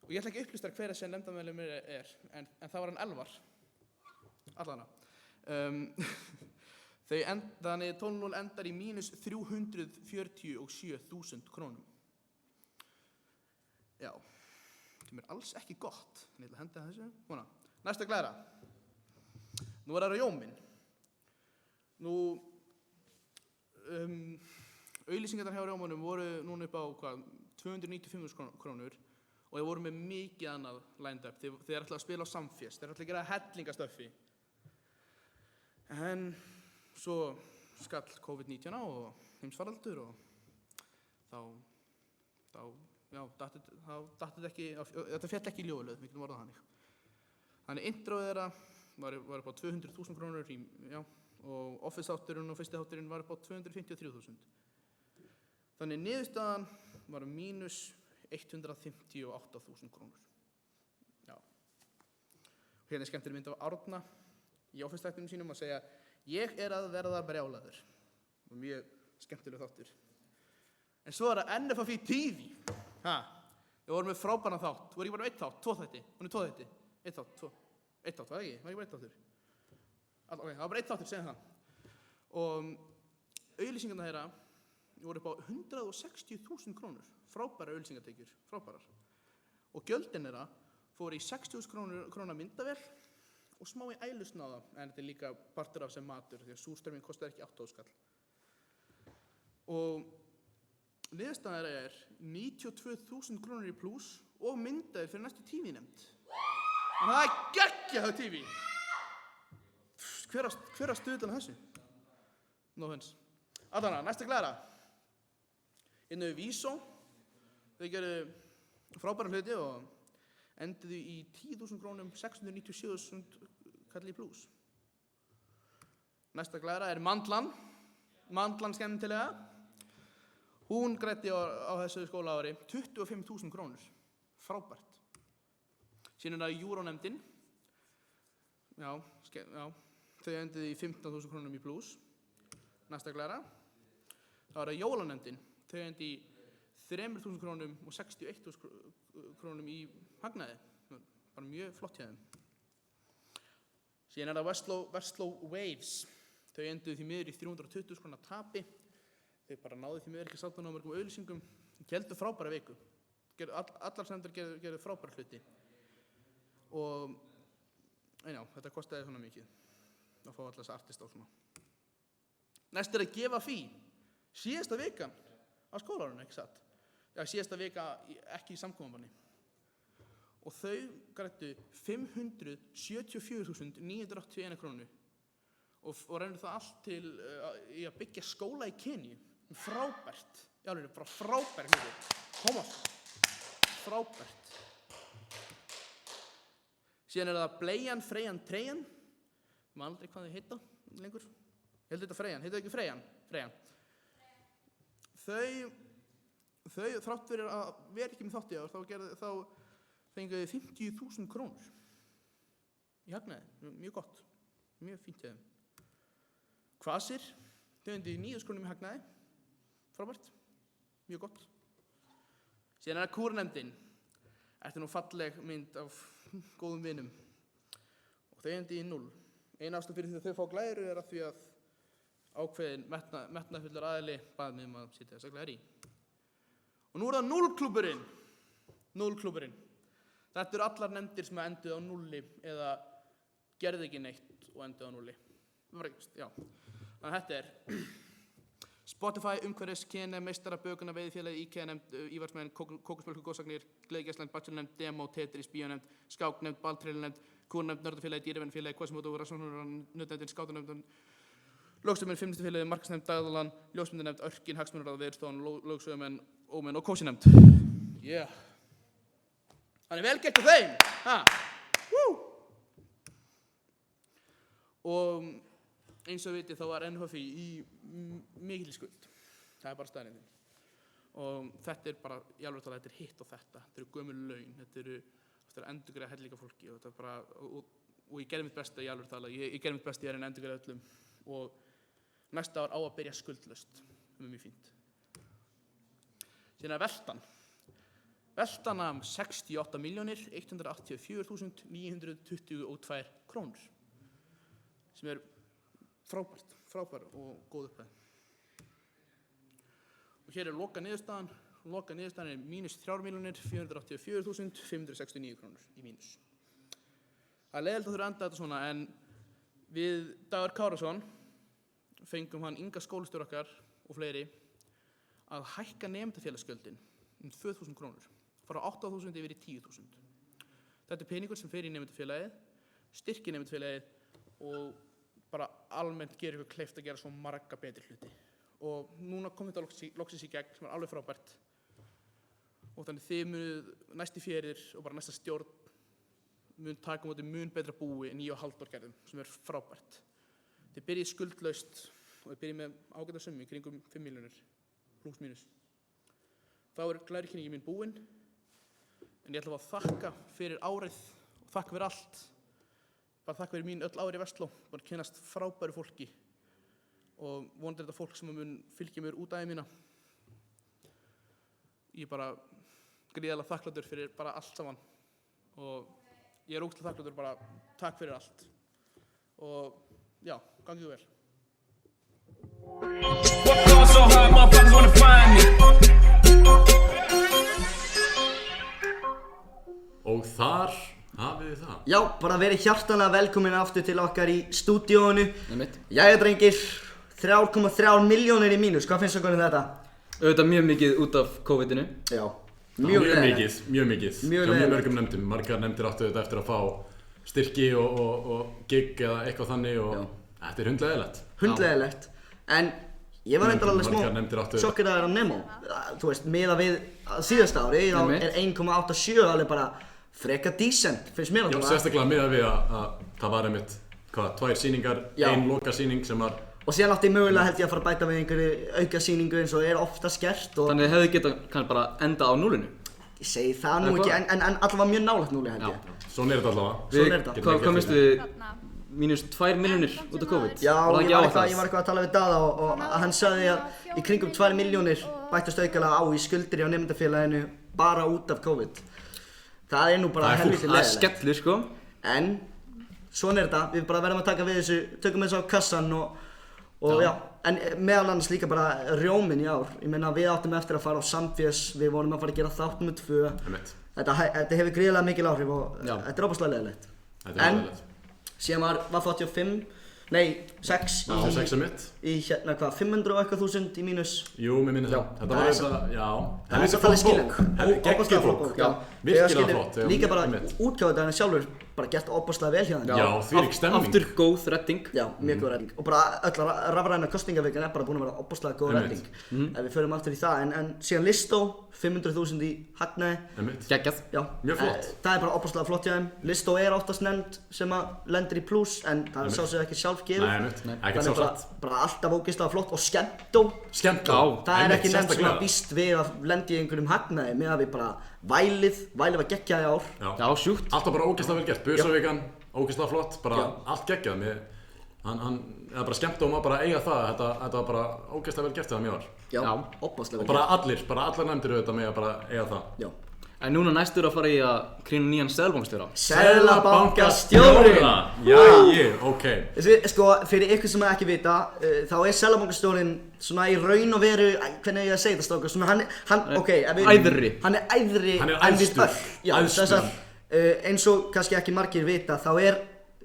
Og ég ætla ekki að upplýsta hver þessi nefndarmeðlimur er, en það var hann Elvar. Allana. Þannig 12.0 endar í mínus 347.000 krónum. Já, það er alls ekki gott. Ég ætla að henda þessu. Svona, næsta glæra. Nú er það rjóminn. Auglýsingarnar hjá rjómanum voru núna upp á 295.000 krónur. Og þeir voru með mikið annað lined up. Þeir ætlaði að spila á Samfjest. Þeir ætlaði að gera hellingastöffi. En svo skall COVID-19 á og heimsfaraldur og þá datt þetta ekki, þetta féll ekki í ljóðalöð, við getum orðað þannig. Þannig introið þeirra var upp á 200.000 krónur og Office þátturinn og fyrsti þátturinn var upp á 253.000. Þannig niðurstaðan var mínus 158.000 krónur. Já. Og hérna er skemmtileg mynd af Árna í Office-þættinum sínum að segja ég er að verða brjálaður. Og mjög skemmtileg þáttur. En svo er það NFFI TV. Við vorum með frábæran þátt. Þú er ekki bara 1 þátt, 2 þætti. Hún er 2 þætti. 1 þátt, 2. 1 þátt, var það ekki? Var ekki bara 1 þáttur? Ok, það var bara 1 þáttur, segjum það. Og auglýsingarnar þeirra voru upp á 160.000 krónur. Frábæra auglýsingatekjur, frábærar. Og gjöldin þeirra fór í 60.000 króna myndavél og smá í ælusnáða, en þetta er líka partur af sem matur, því að súrströmming kostar ekki 8.000 skall. Og niðurstaðan þeirra er 92.000 krónur í plús og myndavél fyrir næstu TV-nefnd. En það er geggjað á TV! Hver að stuðla þessu? No offense. Alltaf næsta glæra. Innu Vísó. Þau gerðu frábæra hluti og enduðu í 10.000 krónum 697.000 kalli í plús. Næsta glæra Mandlan. Mandlan skemmtilega. Hún græddi á þessu skólaári 25.000 krónur. Frábært. Síðan það Júrónefndin. Já, þau enduðu í 15.000 krónum í plús. Næsta glæra. Það var Jólanefndin. Þau enduðu í 3.000 krónum og 61.000 krónum í hagnaði. Bara mjög flott hjá þeim. Síðan það Vestló Waves. Þau enduðu því miður í 320.000 krónar tapi. Þau bara náðu því miður ekki sátt á mörgum auglýsingum. Héldu frábæra viku. Allar sendur gerðu frábæra hluti. Og þetta kostaði svona mikið. Að fá allar þessi artista og svona. Næst að gefa fí. Síðasta vikan á skólaárinu, ekki satt? Já, síðasta vika ekki í samkomubanni. Og þau græddu 574.981 krónu. Og reynir það allt til í að byggja skóla í Keníu. Frábært. Já, bara frábært hluti. Koma. Frábært. Síðan það Bleian, Freyjan, Treyjan. Ég man aldrei hvað þau heita lengur. Ég held þetta Freyjan. Heita þau ekki Freyjan? Freyjan. Þau þrátt fyrir að vera ekki með þátt í ár, þá fenguðu 50.000 krónur í hagnaði. Mjög gott. Mjög fínt hjá þeim. Kvasir, þau enduðu í 9.000 krónum í hagnaði. Frábært. Mjög gott. Síðan það Kúrnefndin. Þetta nú falleg mynd af góðum vinum. Og þau enduðu í 0. Eina ástæða fyrir því að þau fá glæru að því að ákveðin metnaðarfullur aðili bað mig að setja þessa glæru í. Og nú það 0-klúbburinn. 0-klúbburinn. Þetta eru allar nefndir sem enduðu á 0 eða gerðu ekki neitt og enduðu á 0. Já. Þannig að þetta Spotify, Umhverfis, KNM, Meistara, Bökuna, Veiðifélagi, IKEA-nefnd, Ívarsmenn, Kókosbölku, Góðsagnir, Gleðigæslan, Bachelor-nefnd, Demo, Tetris, Bíónefnd, Skák-nefnd, Balltrailer-nefnd, Kúrnefnd, Nördafélagi, Dýravernfélagi, Kvasmótu, Rannsóknarnefndin, Skátanefndin, Lögsögumenn, Feministafélagi, Markaðsnefnd, Dagðalan, Ljósmyndanefnd, Örkin, Hagsmunaráð, Veðurstofan, Lögsögumenn, Ómenn og Kósinefnd. Yeah. Þannig vel gert hjá þeim. Og eins og vitið þá var NHFI í mikil skuld. Það bara staðreyndin. Og þetta bara, í alveg tala, þetta hitt og þetta. Þetta eru gömul laun, þetta eru endurgreiða hellinga fólki og þetta bara, og ég gerði mitt besta í alveg tala. Ég gerði mitt besta í að reyna endurgreiða öllum og næsta ár á að byrja skuldlaust. Það mjög fínt. Síðan veltan. Veltan af 68.184.922 krónur. Sem frábær og góð upphæð. Og hér loka niðurstaðan. Loka niðurstaðan mínus 3.484.569 krónur í mínus. Það leiðilegt að þurfa að enda þetta svona, en við Dagur Kárason fengum hann Inga skólastjóri okkar og fleiri að hækka nemendafélagsgjöldin 2.000 krónur. Fara 8.000 yfir í 10.000. Þetta peningur sem fer í nemendafélagið, styrkir nemendafélagið og bara almennt gerir ykkur kleift að gera svo marga betri hluti. Og núna kom þetta loksins í gegn sem alveg frábært. Og þannig þið munið næsti fjerir og bara næsta stjórn mun taka á móti mun betra búi en 9,5 gerðum sem frábært. Þið byrjið skuldlaust og þið byrjið með ágæta summi kringum 5 milljónir pluss mínus. Þá glærukynningi mín búin. En ég ætla að þakka fyrir árið og þakka fyrir allt. Bara þakka fyrir mín öll árið í Vestló. Bara kynnast frábæru fólki. Og vonandi þetta fólk sem mun fylgja mér út aðeins mína. Ég bara gríðarlega þakkláttur fyrir bara allt saman. Og ég ógeðslega þakkláttur bara takk fyrir allt. Og já, gangið vel. Og þar hafið þið það. Já, bara verið hjartanlega velkomin aftur til okkar í stúdíóinu. Jæja drengir, 3,3 milljónir í mínus, hvað finnst okkur um þetta? Auðvitað mjög mikið út af COVID-inu. Já, mjög mikið. Mjög mörgum nefndum, margar nefndir áttu þetta eftir að fá styrki og gig eða eitthvað þannig og þetta hundleiðilegt. Hundleiðilegt, en Ég var reyndar alveg Margar nefndir áttu. smá sjokkeraður á Nemo. Þú veist, miðað við síðasta ári, þá Einmitt. er 1,87 alveg bara freka decent, finnst mér Já, sérstaklega miðað við að það var einmitt, hvað, 2 sýningar, Já. 1 lokasýning sem var Og síðan átti ég mögulega held ég að fara að bæta við einhverju aukasýningu eins og er oftast gert og Þannig hefði getað kannski bara enda á núlinu. ég segi það nú Eða ekki, hvað? en allavega mjög nálægt núli held ég. Svona er þetta allavega. Svona er þetta. Hvað minnstu þið? Mínus 2 milljónir út af COVID? Já, Var það ég ekki var áætlað? eitthvað að tala við Daða og hann sagði að í kringum 2 milljónir bættust aukalega á í skuldir hjá nemendafélaginu bara út af COVID. Það er nú bara helviti Það er leiðilegt. skellur, sko. En svona er þetta, við bara verðum að taka við þessu, tökum þessu á kassan og já. En meðal annars líka bara rjóminn í ár. Ég meina við áttum eftir að fara á Samfés, við vorum að fara að gera þátt nr. 2. Þetta hefur gríðarlega mikil áhrif og þetta er óbúslega leiðilegt. En síðan var 85, nei 6 Já, 6 er mitt. í hérna hvað, 500 og eitthvað þúsund í mínus. Jú, mér minnir það. Þetta var þetta, já. Það er það skilin. Geggjuð bók. Já, virkilega flott. Líka bara útgáfudaginn sjálfur bara gert óbúslega vel hjá þeim. Já, þvílík stemming. Aftur góð redding. Já, mjög góð redding. Og bara öll rafræna kosningavikan er bara búin að vera óbúslega góð redding. Ef við förum aftur í það, en síðan Listó, 500.000 í hagnaði. Geggjað. Já. Mjög flott. Það er bara óbúslega flott hjá þeim. Listó er oftast nefnd sem að lendir í pluss, en það sá sig ekki sjálf gefið. Nei, ekkert sjálfsagt. Bara alltaf ógeðslega flott og Skemmtó. Það er ekki nefnd sem að býst við að lendi í einhverjum hagnaði með að við bara Vælið var geggjað í ár. Já, sjúkt. Alltaf bara ógeðslega vel gert. Busavíkan, ógeðslega flott, bara allt geggjað. Það er bara skemmt og maður bara eiga það. Þetta var bara ógeðslega vel gert þegar mér var. Já, óbúslega vel gert. Og bara allar nefndir auðvitað með að bara eiga það. Já. En núna næstur að fara í að krýna nýjan seðlabankastjóra. Seðlabankastjórinn! Jæja, ok. Sko, fyrir ykkur sem ekki vita, þá er seðlabankastjórinn svona í raun og veru, hvernig ég að segja þetta strákar, svona Æðri. Hann er æðri en við öll. Já, þess að eins og kannski ekki margir vita, þá er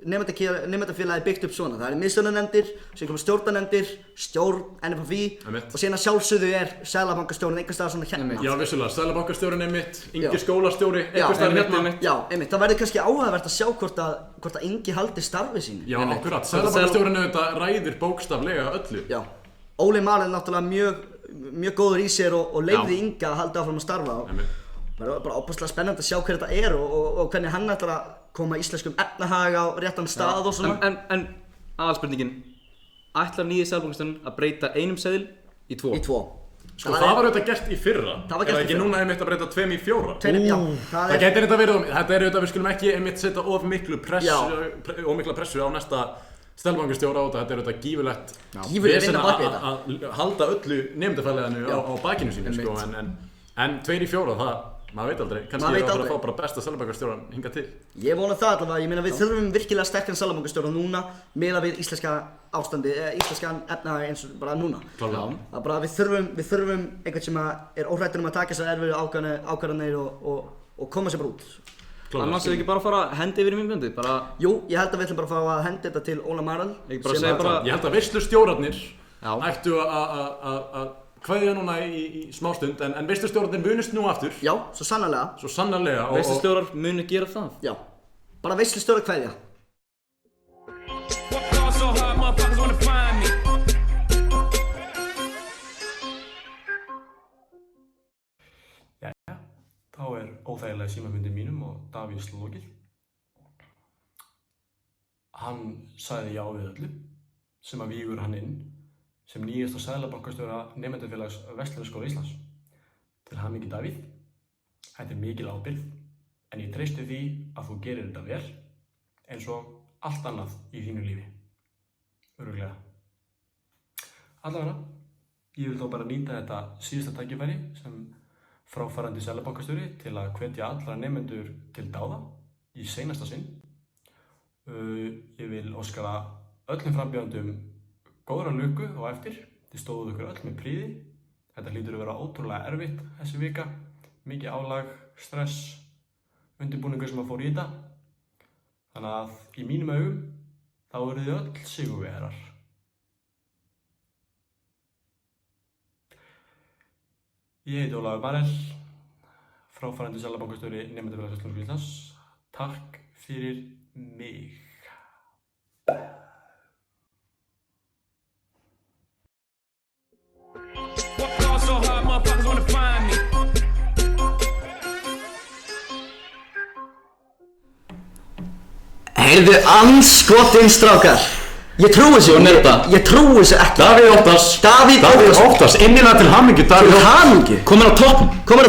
nemendafélagi byggt upp svona. Það eru miðstjórnarnefndir, síðan koma stjórnarnefndir, stjórn, NFFÍ og síðan að sjálfsögðu er seðlabankastjórinn einhvers staðar svona hérna. Já, vissulega, seðlabankastjórinn einmitt, Ingi skólastjóri, einhvers staðar hérna. Já, einmitt, það verður kannski áhugavert að sjá hvort að Ingi haldi starfi sínu. Já, akkurat, seðlabankastjórinn auðvitað ræðir bókstaflega öllu. Já, Óli Mar er náttúrulega mjög góður í sér og leyfði Inga að halda áfram að starfa. Það er bara óbúslega spennandi að sjá hver þetta er og hvernig hann ætlar að koma íslenskum efnahag á réttan stað og svona. En aðalspurningin, ætlar nýji seðlabankastjórinn að breyta einum seðil í 2? Í 2. Sko það var auðvitað gert í fyrra. Það var gert í fyrra. Er það ekki núna einmitt að breyta 2 í 4? Já. Það getur þetta verið, þetta er auðvitað, við skulum ekki einmitt setja of mikla pressu á næsta seðlabankastjóra á þetta. Þetta er auðvitað gífurlegt vinna bak við þetta. Að halda öllu nemendafélaginu á bakinu sínu, sko, en 2 í 4, það maður veit aldrei, kannski er það að fá bara besta seðlabankastjóran hingað til. Ég vona það allavega, ég meina við þurfum virkilega sterkan seðlabankastjóra núna miðað við íslenska ástandi, íslenskan efnahag eins og bara núna. Klárlega. Það bara við þurfum einhvern sem er óhrættur að taka þessar erfiðu ákvarðanir og koma sér bara út. Annars hefur ekki bara að fara að hendi yfir í myndböndið, bara... Jú, ég held að við ætlum bara að fara að hendi þetta til Óla Marel. Ég held að veislustjórarnir ættu að kveðja núna í smástund, en veislustjórarnir munist nú aftur. Já, svo sannarlega. Veislustjórar muni gera það? Já, bara veislustjórar kveðja. Jæja, þá er óþægilega símafundin mínum og Davíðs lokið. Hann sagði já við öllu sem að vígur hann inn sem nýjasta seðlabankastjóra nemendafélags Verslunarskóla Íslands. Til hamingju Davíð, þetta er mikil ábyrgð, en ég treysti því að þú gerir þetta vel, eins og allt annað í þínu lífi. Örugglega. Allavega, ég vil þó bara nýta þetta síðasta tækifæri sem fráfarandi seðlabankastjóri til að hvetja allra nemendur til dáða í seinasta sinn. Ég vil óska öllum frambjóðendum góðra lukku á eftir, þið stóðuð ykkur öll með prýði. Þetta hlýtur að vera ótrúlega erfitt þessi vika, mikið álag, stress, undirbúningur sem að fór í þetta. Þannig að í mínum augum þá eru þið öll sigurvegarar. Ég heiti Ólafur Marel, fráfarandi seðlabankastjóri nemendafélags Verslunarskóla Íslands. Takk fyrir mig. Heyrðu, andskotinn strákar. Ég trúi þessu. Ég trúi þessu ekki. Davíð Óttars, innilega til hamingju, Davíð Óttars. Til hamingju? Komin á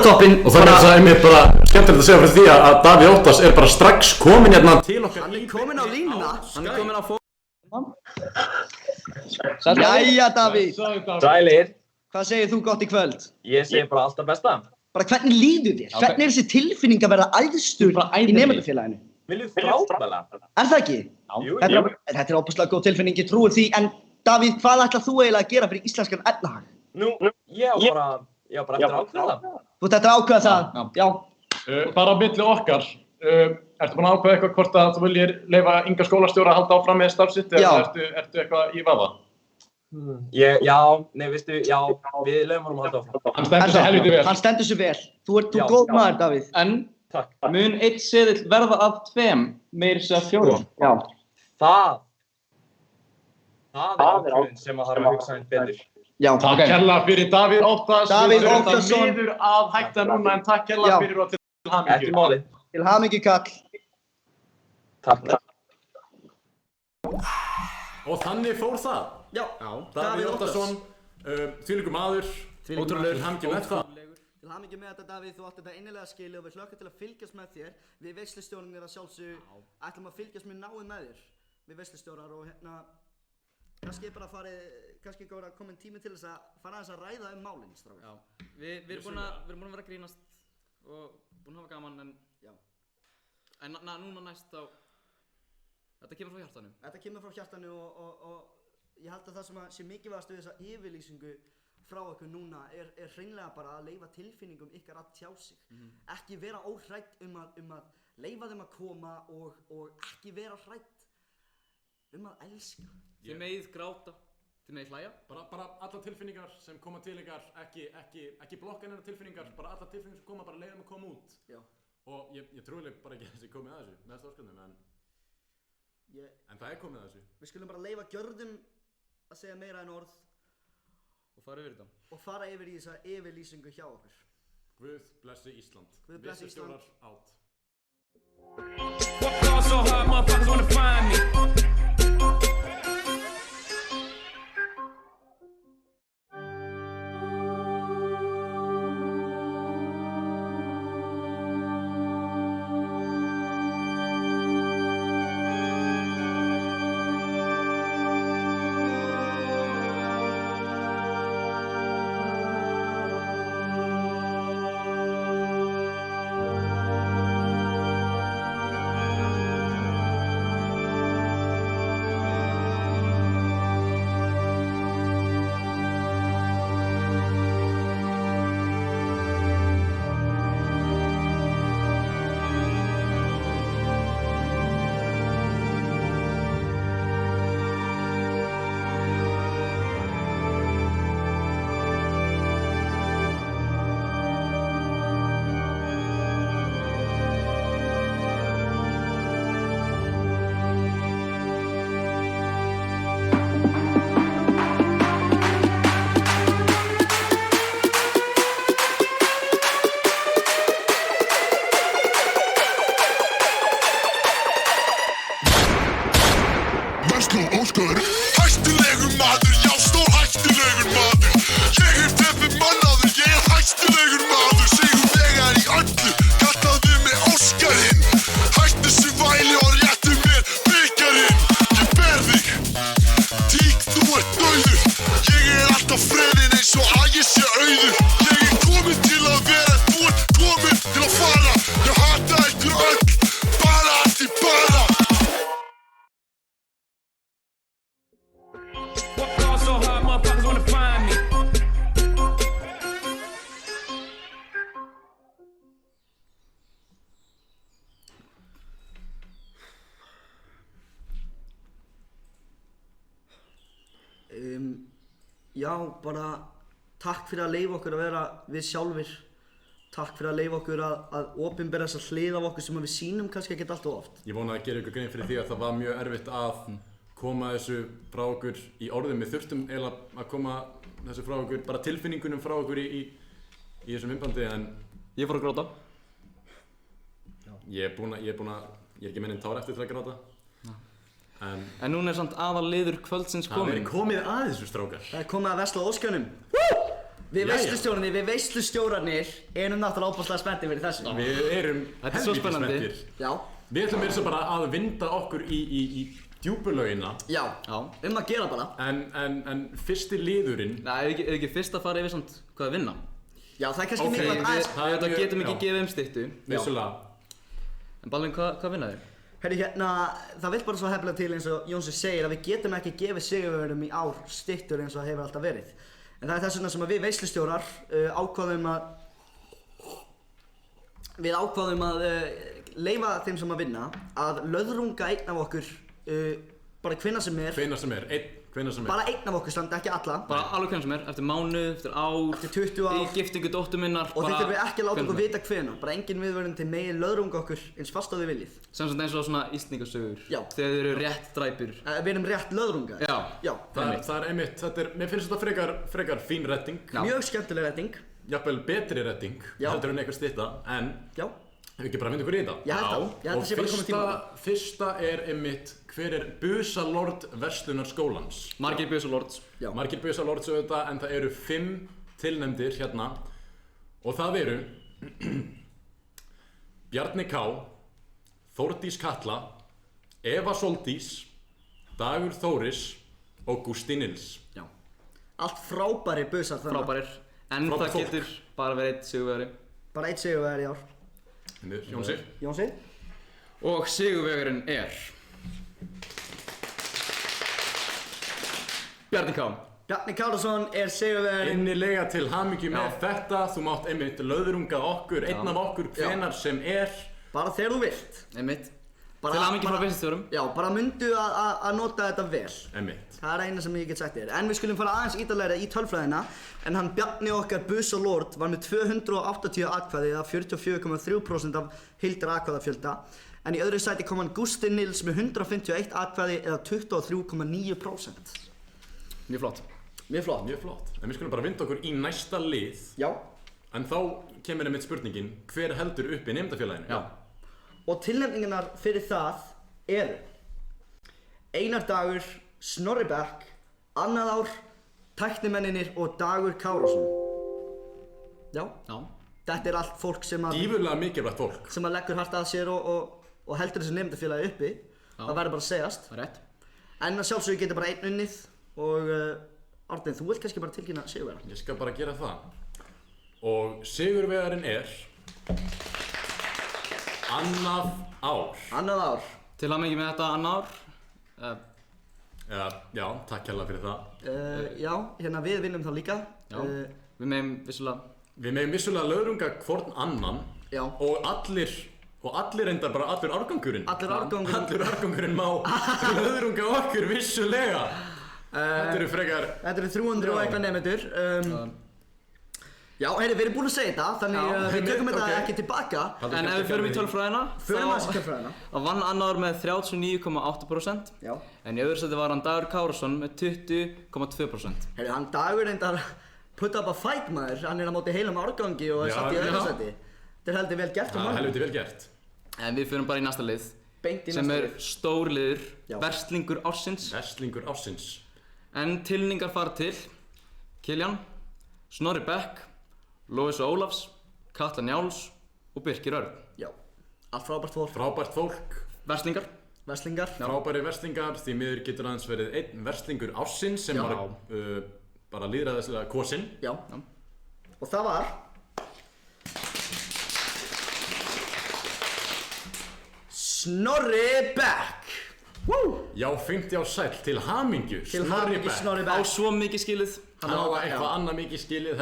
toppinn. Og það er þess að einmitt bara skemmtilegt að segja fyrir því að Davíð Óttars er bara strax komin hérna til okkar. Hann er komin á línuna. Hann er komin á Jæja, Davíð. Sælir. Hvað segir þú gott í kvöld? Ég segi bara alltaf besta. Bara hvernig líður þér? Hvernig er þessi tilfinning að verða æðstur í nemendafélaginu? Viljum frábæla. Er það ekki? Jú. Þetta er óbúslega góð tilfinning, ég trúi því, en Davíð, hvað ætlað þú eiginlega að gera fyrir íslenskan efnahag? Nú, ég á bara eftir að ákveða það. Þú ert eftir að ákveða það? Já. Bara á milli okkar, ertu búin að ákveða eitthvað hvort að þú viljir leyfa Inga skólastjóra að halda áfram með starf sitt eða ertu eitthvað í vafa? Við leyfum honum að halda áfram. Hann stendur sig helviti vel. Hann stendur sig vel. Þú ert góð maður, Davíð. En mun 1 seðill verða að 2, meira segja 4? Já. Það er ákveðin sem að þarf að hugsa einn betur. Já. Takk kærlega fyrir Davíð Óttarsson. Davíð Óttarsson. Við þurfum að hætta núna en takk kærlega fyrir og til hamingju. Ekki máli. Til hamingju, kall. Takk. Og þannig fór það. Já. Davíð Óttarsson, þvílíkur maður, ótrúlegur, til hamingju með það. Til hamingju með þetta, Davíð, þú átt þetta innilega skilið og við hlökkum til að fylgjast með þér. Við veislustjórarnir að sjálfsögðu ætlum að fylgjast mjög náið með þér. Við veislustjórar og kannski bara kannski komin tími til þess að fara aðeins að ræða málin, strákar. Já, við erum búin að vera að grínast og búin að hafa gaman, en núna næst þá, þetta kemur frá hjartanu. Þetta kemur frá hjartanu og ég held að það sem sé mikilvægast við þessa yfirlýsingu frá okkur núna er hreinlega bara að leyfa tilfinningum ykkar að tjá sig. Ekki vera óhrædd að leyfa þeim að koma og ekki vera hrædd að elska. Þið megið gráta, þið megið hlæja. Bara alla tilfinningar sem koma til ykkar, ekki blokka hennar tilfinningar, bara alla tilfinningar sem koma, bara leiða þeim að koma út. Já. Og ég trúileg bara ekki að þessi komið að þessu með stórskjöndum, en það er komið að þessu. Við skulum bara leyfa gjörðum að segja meira en orð. Og fara yfir þetta. Og fara yfir í þessa yfirlýsingu hjá okkur. Guð blessi Ísland. Guð blessi Ísland. Veislustjórar átt. Work hard so hard, motherfuckers wanna find me. Óskar Hættulegur maður, já stór hættulegur maður Ég hef tefið mannaður, ég er hættulegur maður Sigur vegar í öllu, kallaðu mig Óskarinn Hættu þessu væli og réttu mér bikarinn Ég ber þig, tík þú ert dauður Ég er alltaf freðin eins og að ég sé auður Ég er komin til að vera, þú ert komin til að fara Ég hata ykkur öll, bara allt í bara Work hard so hard, motherfuckers wanna find me. Já, bara takk fyrir að leyfa okkur að vera við sjálfir Takk fyrir að leyfa okkur að opinbera þessa hlið af okkur sem við sýnum kannski ekkert alltaf oft Ég vona að gera ykkur grein fyrir því að það var mjög erfitt að koma þessu frá okkur í orðum Við þurftum eiginlega að koma þessu frá okkur, bara tilfinningunum frá okkur í þessu myndbandi en Ég fór að gráta Ég er ekki með neinn tár eftir til að gráta En núna samt aðalliður kvöldsins komin. Það komið að þessu strákar. Það komið að vesla óskjönum. Við veislustjórarnir erum náttúrulega óbúslega spenntir fyrir þessu. Við erum helviti spenntir. Já. Við ætlum eins og bara að vinda okkur í djúpulögina. Já, að gera bara. En fyrsti liðurinn. Nei, er ekki fyrst að fara yfir samt hvað að vinna? Já, það er kannski mikilvægt aðeins. Við getum ekki gefið styttu. Vissulega. En Baldvin, hvað vinna þér? Herri, það vill bara svo hefla til eins og Jónsi segir að við getum ekki gefið sigurvegurum í ár styttur eins og það hefur alltaf verið. En það er þess vegna sem að við veislustjórar ákváðum að leyfa þeim sem að vinna að löðrunga einn af okkur bara hvenær sem er. Bara einn af okkur samt, ekki alla. Bara alveg hvenær sem er, eftir mánuð, eftir ár, eftir 20 ár, í giftingu dóttur minnar. Og þið þurfum ekki að láta okkur vita hvenær, bara engin viðvörun til megin löðrunga okkur eins fast á þið viljið. Sem svona eins og svona íslendingasögur. Já. Þegar þið eru rétt dræpir. Við erum rétt löðrunga. Já. Það er einmitt, mér finnst þetta frekar fín redding. Mjög skemmtileg redding. Jafnvel betri redding, heldur en eitthvað stytta, en hefur ekki bara myndið ykkur í þetta? Ég held það sé bara komið tíma. Og fyrsta er einmitt, hver er busalord verslunarskólans? Margir busalords. Margir busalords auðvitað, en það eru 5 tilnefndir hérna. Og það eru Bjarni K, Þórdís Katla, Eva Soldís, Dagur Þóris og Gústi Nils. Já. Allt frábæri busar þannig. Frábærir. En það getur bara verið 1 sigurvegari. Bara 1 sigurvegari í ár. Jónsi. Og sigurvegarinn er Bjarni K. Bjarni Kárasson er sigurvegarinn. Innilega til hamingju með þetta. Þú mátt einmitt löðrunga okkur, einn af okkur hvenar sem er. Bara þegar þú vilt. Einmitt. Til hamingju frá veislustjórum. Já, bara myndu að nota þetta vel. Einmitt. Það er eina sem ég get sagt þér. En við skulum fara aðeins ítarlegra í tölfræðina. En hann Bjarni okkar busalord var með 280 atkvæði eða 44,3% af heildar atkvæðafjölda. En í öðru sæti kom hann Gústi Nils með 151 atkvæði eða 23,9%. Mjög flott. En við skulum bara vinda okkur í næsta lið. Já. En þá kemur einmitt spurningin, hver heldur uppi nemendafélaginu? Já. Og tilnefningarnar fyrir það eru Einar Dagur, Snorri Beck, annað ár, Tæknimenninir og Dagur Kárasson. Já. Þetta er allt fólk sem að gífurlega mikilvægt fólk sem að leggur hart að sér og heldur þessu nemendafélagi uppi. Það verður bara að segjast. Það er rétt. En að sjálfsögðu getur bara einn unnið og Árni, þú vilt kannski bara tilkynna sigurvegara. Ég skal bara gera það. Og sigurvegarinn er annað ár. Til hamingju með þetta annað ár. Já, takk hérlega fyrir það. Já, hérna við vinnum það líka. Við megum vissulega löðrunga hvorn annan. Já. Og allir reyndar bara allur árgangurinn. Allur árgangurinn má löðrunga okkur vissulega. Þetta eru 300 og eitthvað nemendur. Já, við erum búin að segja þetta, þannig við tökum þetta ekki tilbaka. En ef við förum í tölfræðina, þá vann annar með 39,8%. Já. En í öðru sæti var hann Dagur Kárasson með 20,2%. Hann Dagur reyndar put up a fight maður, hann er á móti heilum árgangi og er satt í öðru sæti. Þetta er heldur vel gert. Heldur vel gert. En við förum bara í næsta lið. Sem er stór liður, verslingur ársins. En tilnefningar fara til Kiljan, Snorri Beck, Lovísa Ólafs, Katla Njáls og Birkir Örn. Já, allt frábært fólk. Verslingar. Frábæri verslingar, því miður getur aðeins verið einn verslingur ársins sem var bara lýðræðislega kosinn. Já. Og það var Snorri Beck. Já, 50 á sæll, til hamingju. Snorri Beck. Á svo mikið skilið. Hann á eitthvað annað mikið skilið.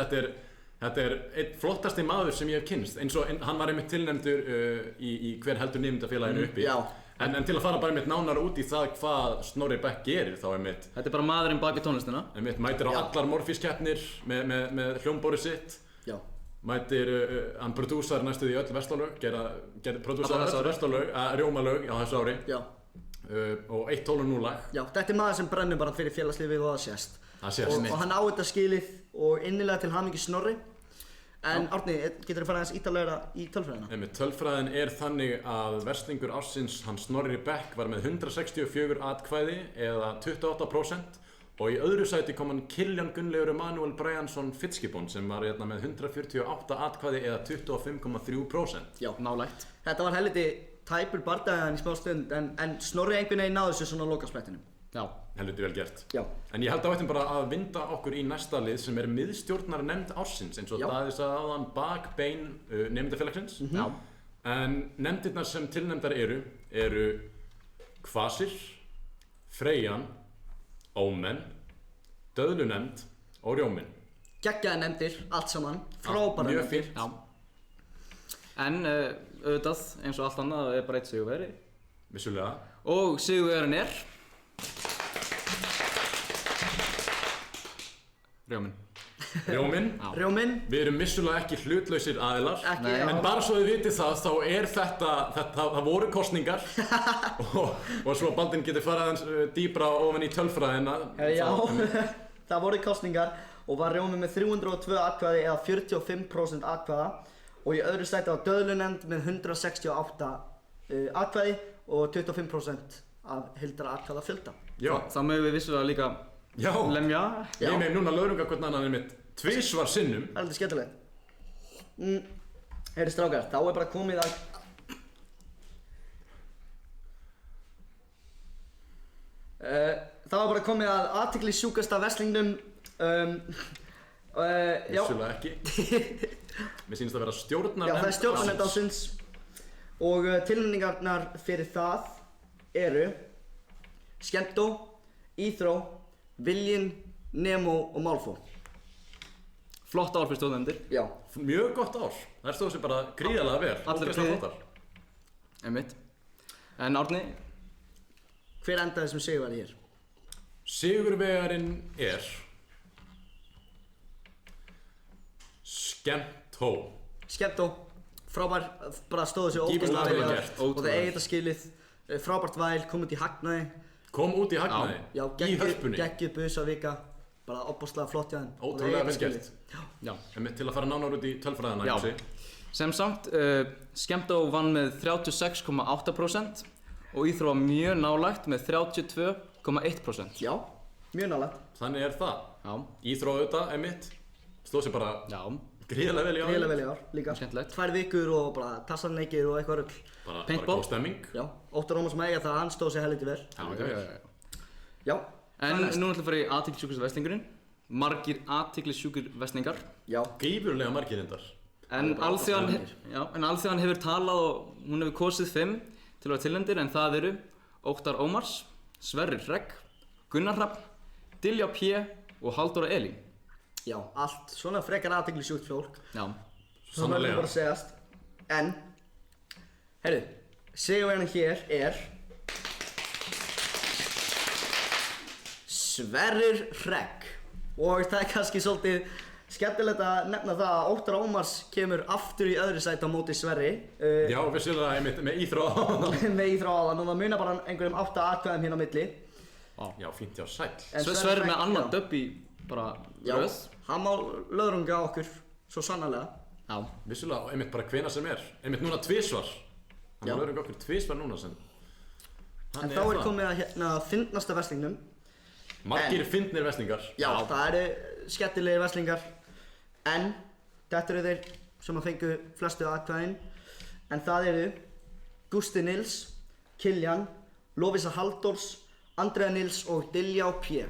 Þetta er einn flottasti maður sem ég hef kynnst. Eins og hann var einmitt tilnefndur í hver heldur nemendafélaginu uppi. Já. En til að fara bara einmitt nánar út í það hvað Snorri Beck gerir, þá einmitt þetta er bara maðurinn bak við tónlistina. Einmitt mætir á allar Morfís-keppnir með hljómbórið sitt. Já. Mætir, hann prodúsar næstuð í öll vestlálög, prodúsar öll vestlálög, rjómalög á þessu ári. Já. Og 1 12 lag. Já, þetta er maður sem brennur bara fyrir félagslífið og það sést. Það sést. Og hann á þetta skilið og innilega til hamingju Snorri. En Árni, getur þú farið aðeins ítarlegra í tölfræðina? Tölfræðin er þannig að verslingur ársins, hann Snorri Beck, var með 164 atkvæði eða 28%. Og í öðru sæti kom hann Killian Gunnlaugur Emanuel Bryansson Fitzgibbon sem var hérna með 148 atkvæði eða 25,3%. Já, nálægt. Þetta var helviti tæpur bardagan í smá stund en Snorri einhvern veginn náði sér svona á lokasprettinum. Já. Helviti vel gert. Já. En ég held að við ættum bara að vinda okkur í næsta lið sem er miðstjórnar nefnd ársins eins og Daði sagði áðan bakbein nemendafélagsins. Já. En nefndirnar sem tilnefndar eru Kvasir, Freyjan, Ómen, Döðlunefnd og Rjóminn. Geggjaði nefndir, allt saman, frábæra mjög nefndir. fínt. Já. En auðvitað, eins og allt annað, er bara eitt sigurvegari. Vissulega. Og sigurvegarinn er... Rjóminn. Rjóminn. Við erum vissulega ekki hlutlausir aðilar. Ekki, já. En bara svo þið vitið þá er það voru kosningar og svo Baldvin getur farið aðeins dýpra ofan í tölfræðina. Já, það voru kosningar og var Rjóminn með 302 atkvæði eða 45% atkvæða og í öðru sæti var Döðlunefnd með 168 atkvæði og 25% af heildara atkvæða fjölda. Já. Það mögum við vissulega líka lemja. Ég með núna löðrunga hvern annan mitt tvisvar sinnum. Það er alveg skemmtilegt. Heyri strákar, þá er bara komið að... þá er bara komið að athyglisjúkasta verslingnum. Vissulega ekki. Mér sýnist að vera stjórnarnefnd. Já, það er stjórnarnefnd ársins. Og tilnefningarnar fyrir það eru Skemmtó, Íþró, Viljinn, Nemo og Málfó. Flott ár fyrir stjórnarnefndir. Já. Mjög gott ár. Það stóð sér bara gríðarlega vel. Allir flottar. Einmitt. En Árni? Hver endaði sem sigurvegari hér? Sigurvegarinn er Skemmtó. Skemmtó. Frábær, bara stóðu sig ógeðslega vel þar. Og það eigi þetta skilið. Frábært væl, kom út í hagnaði. Kom út í hagnaði? Já, í hörpunni? Geggjuð busavika. Bara opbáslega flott hjá þeim. Ótrúlega vel gert. Já. Til að fara nánar út í tölfræðina. Já. Sem samt, Skemmtó vann með 36,8% og Íþró var mjög nálægt með 32,1%. Já, mjög nálægt. Þannig er það. Já. Íþró auðvitað, einmitt. Stóð sér bara gríðarlega vel í ár. Gríðarlega vel í ár, líka. Skemmtilegt. 2 vikur og bara tassanleikir og eitthvað rugl. Bara góð stemming. Já, Óttar Ómars með eiga það, hann stóð sér helviti vel. Já. En nú ætlum við að fara í athyglisjúkustu verstlingurinn. Margir athyglisjúkir verslingar. Já. Gífurlega margir reyndar. En alþjóðan hefur talað og hún hefur kosið 5 til að vera tilnefndir en það eru Óttar Ómars, Sverrir Hregg, Gunnar Hrafn, Diljá P og Halldóra Elín. Já, allt svona frekar athyglisjúkt fólk. Já. Það verður bara að segjast. En, heyrðu, sigurvegarinn hér er Sverrir Hregg. Og það er kannski svolítið skemmtilegt að nefna það að Óttar Ómars kemur aftur í öðru sæti á móti Sverri. Já, vissulega einmitt með Íþró áðan. Með Íþró áðan og það munar bara einhverjum 8 atkvæðum hérna á milli. Já, fínt, já, sæll. Sverrir með annan döbb í bara röð. Já, hann má löðrunga okkur svo sannarlega. Já. Vissulega, og einmitt bara hvena sem er. Einmitt núna tvisvar. Hann má löðrunga okkur tvisvar núna sem. En þá er komið að hérna fyndnasta verslingnum. Margir fyndnir verslingar. Já, það eru skemmtilegir verslingar. En þetta eru þeir sem að fengu flestu atkvæðin. En það eru Gústi Nils, Killian, Lovísa Halldórs, Andrea Nils og Diljá P.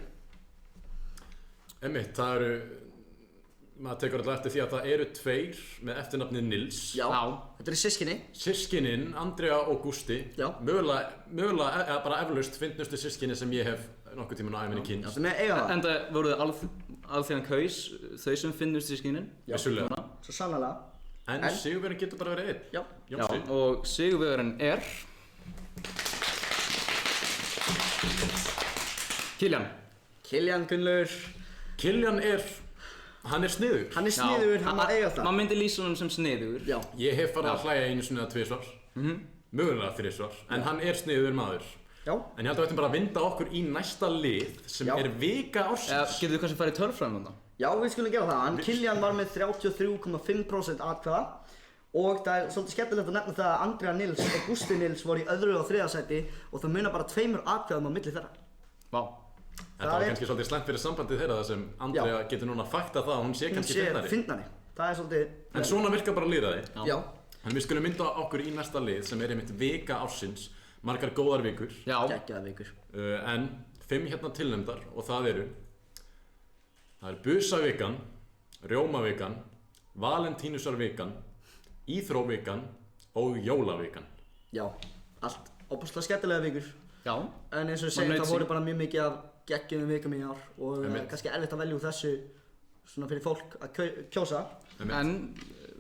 Einmitt, það eru, maður tekur alltaf eftir því að það eru 2 með eftirnafnið Nils. Já, þetta eru systkini. Systkinin, Andrea og Gústi. Já. Mögulega bara eflaust fyndnustu systkini sem ég hef nokkuð tíman á æfinni kynst. Já, það með eiga það. En það voruð alþjóðan kaus, þau sem finnust systkinin. Já, vissulega. Svo sannarlega. En sigurvegarinn getur bara verið einn. Já. Já, og sigurvegarinn er Killian. Killian Gunnlaugur. Killian hann er sniðugur. Hann er sniðugur, hann má eiga það. Man myndi lýsa honum sem sniðugur. Já. Ég hef farið að hlæja einu sinni eða 2 svar. Mögulega 3 svar. En hann er sniðugur maður. Já. En ég held að við ættum bara að vinda okkur í næsta lið sem er vika ársins. Getur þú kannski farið í tölfræðina þarna? Já, við skulum gera það. Kiljan var með 33,5% atkvæða og það er svolítið skemmtilegt að nefna það að Andrea Nils og Gústi Nils voru í öðru og þriðja sæti og það munar bara 2 atkvæðum á milli þeirra. Vá. Þetta var kannski svolítið slæmt fyrir sambandið þeirra þar sem Andrea getur núna faktað það að hún sé kannski fyndnari. Hún sé fyndnari. Það er svolítið... En svona virkar bara lýðræði. Já. En við skulum mynda okkur í næsta lið sem er einmitt vika ársins, margar góðar vikur. Já. Geggjaðar vikur. En 5 hérna tilnefndar og það er busavikan, rjómavikan, valentínusarvikan, íþróvikan og jólavikan. Já, allt óbúslega skemmtilega vikur. Já. En eins og ég segi, það voru bara mjög mikið af geggjum vikum í ár og það er kannski erfitt að velja úr þessu svona fyrir fólk að kjósa. En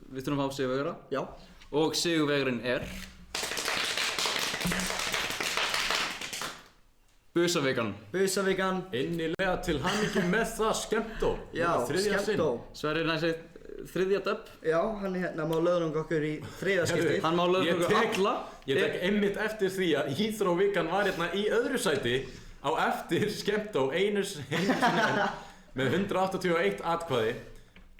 við þurfum að fá sigurvegara. Já. Og sigurvegarinn er... Busavikan. Busavikan. Innilega til hamingju með það, Skemmtó. Já, Skemmtó. Sverrir næsir þriðja döbb. Já, hann er hérna má löðrunga okkur í þriðja skipti. Hann má löðrunga okkur alla. Ég tek einmitt eftir því að íþróvikan var hérna í öðru sæti á eftir Skemmtó einu sinni með 181 atkvæði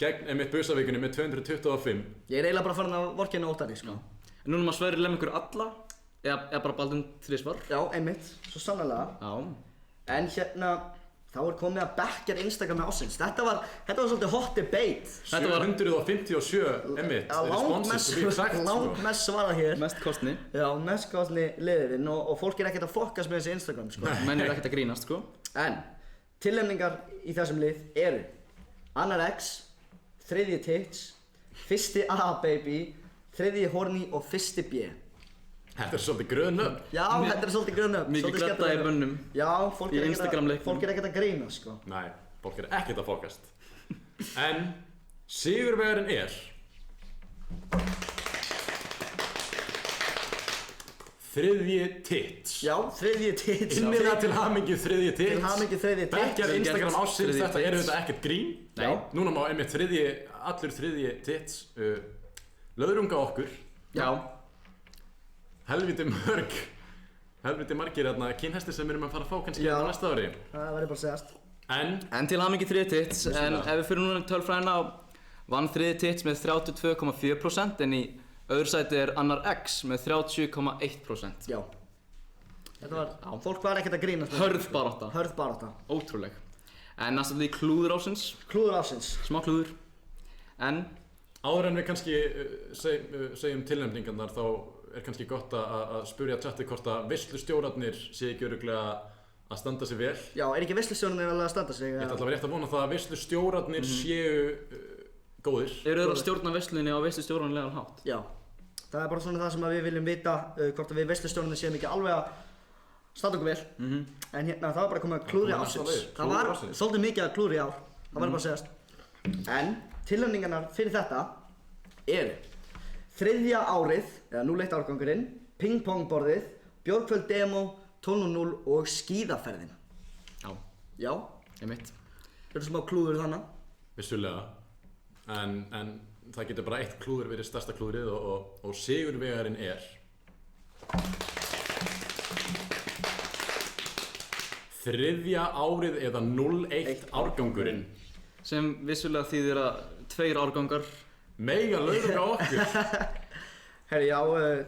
gegn einmitt busavikunni með 225. Ég er eiginlega bara farin að vorkenna óttari, sko. En núna má Sverrir lemja ykkur alla. Eða bara Baldvin þrisvar. Já, einmitt, svo sannarlega. Já. En hérna, þá er komið að bekkjar Instagram með ársins. Þetta var svolítið hot debate. 757 einmitt, langmest svarað hér. Mest kostni. Já, mest kostni liðurinn og fólk er ekkert að fokkast með þessi Instagram, sko. Menn er ekkert að grínast, sko. En, tilnefningar í þessum lið eru Annar X, Þriðji Tits, Fyrsti A-Baby, Þriðji Horny og Fyrsti B. Þetta er svolítið gröðnöfn. Já, þetta er svolítið gröðnöfn. Mikið grædda í mönnum. Já, fólk er ekkert að grína, sko. Nei, fólk er ekkert að fókast. En sigurvegarinn er... Þriðji Tits. Já, Þriðji Tits. Innilega til hamingju Þriðji Tits. Til hamingju Þriðji Tits. Bekkjar Instagram ársins, þetta er auðvitað ekkert grín. Nei. Núna má einmitt allur Þriðji Tits löðrunga okkur. Já. Helviti margir kynhestir sem við erum að fara að fá kannski á næsta ári. Það verður bara að segjast. En til hamingju Þriðji Tits, en ef við fyrir núna tölfræðina vann Þriðji Tits með 32,4% en í öðru sæti er Annar X með 30,1%. Já. Fólk var ekkert að grínast. Hörð barátta. Hörð barátta. Ótrúleg. En næsta lið klúður ársins. Klúður ársins. Smá klúður. En áður en við kannski segjum tilnefningarnar þá er kannski gott að spyrja chatti hvort að veislustjórarnir sé ekki örugglega að standa sig vel. Já, er ekki veislustjórarnir alveg að standa sig? Ég ætla allavega rétt að vona það að veislustjórarnir séu góðir. Eru þeir að stjórna veislunni á veislustjórarlegan hátt? Já. Það er bara svona það sem við viljum vita hvort að við veislustjórarnir séum ekki alveg að standa okkur vel. En hérna það var bara komið að klúðri ársins. Það var svolítið mikið að klúðri í ár. Það verður bara að segjast. En tilnefningarnar fyrir þetta eru þriðja árið, eða 0-1 árgangurinn, pingpongborðið, Björkvöld demo, 12.0 og skíðaferðin. Já. Já. Einmitt. Eru smá klúður þannig? Vissulega. En það getur bara eitt klúður verið stærsta klúðrið og sigurvegarinn er... Þriðja árið eða 0-1 árgangurinn. Sem vissulega þýðir að 2 árgangar mega löðrunga okkur. Herri, já,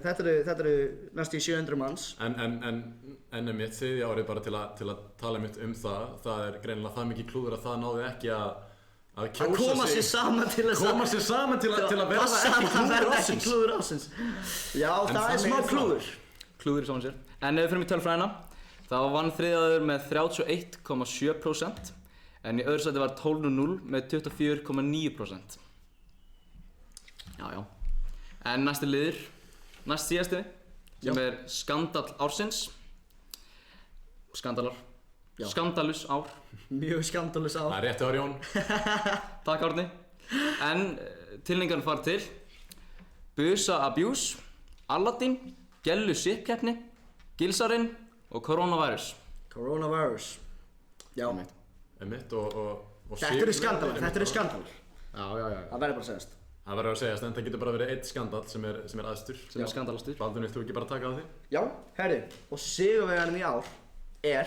þetta eru næstu í 700 manns. En mitt þriðja árið bara til að tala mitt það er greinilega það mikið klúður að það náði ekki að kjósa sig. Koma sér saman til að verða ekki klúður ársins. Já, það er smá klúður. Klúður í saman sér. En ef við fyrir í tölfræðina, þá vann þriðjaður með 31,7%. En í öðru sæti var 12.0 með 24,9%. Já. En næsti liður, næst síðasti, sem er skandall ársins. Skandalar. Skandalus ár. Mjög skandalus ár. Það er rétt hjá Jón. Takk Árni. En tilnefningarnar fara til Busa Abuse, Aladdin, Gellu Sippkeppni, Gilsarinn og Coronavirus. Coronavirus. Já. Einmitt og Þetta eru skandalar. Já. Það verður bara að segjast. Það verður að segjast, en það getur bara verið eitt skandall sem er aðstur. Sem er skandalastur. Baldvin, vilt þú ekki bara taka á því? Já, herri, og sigurvegarinn í ár er...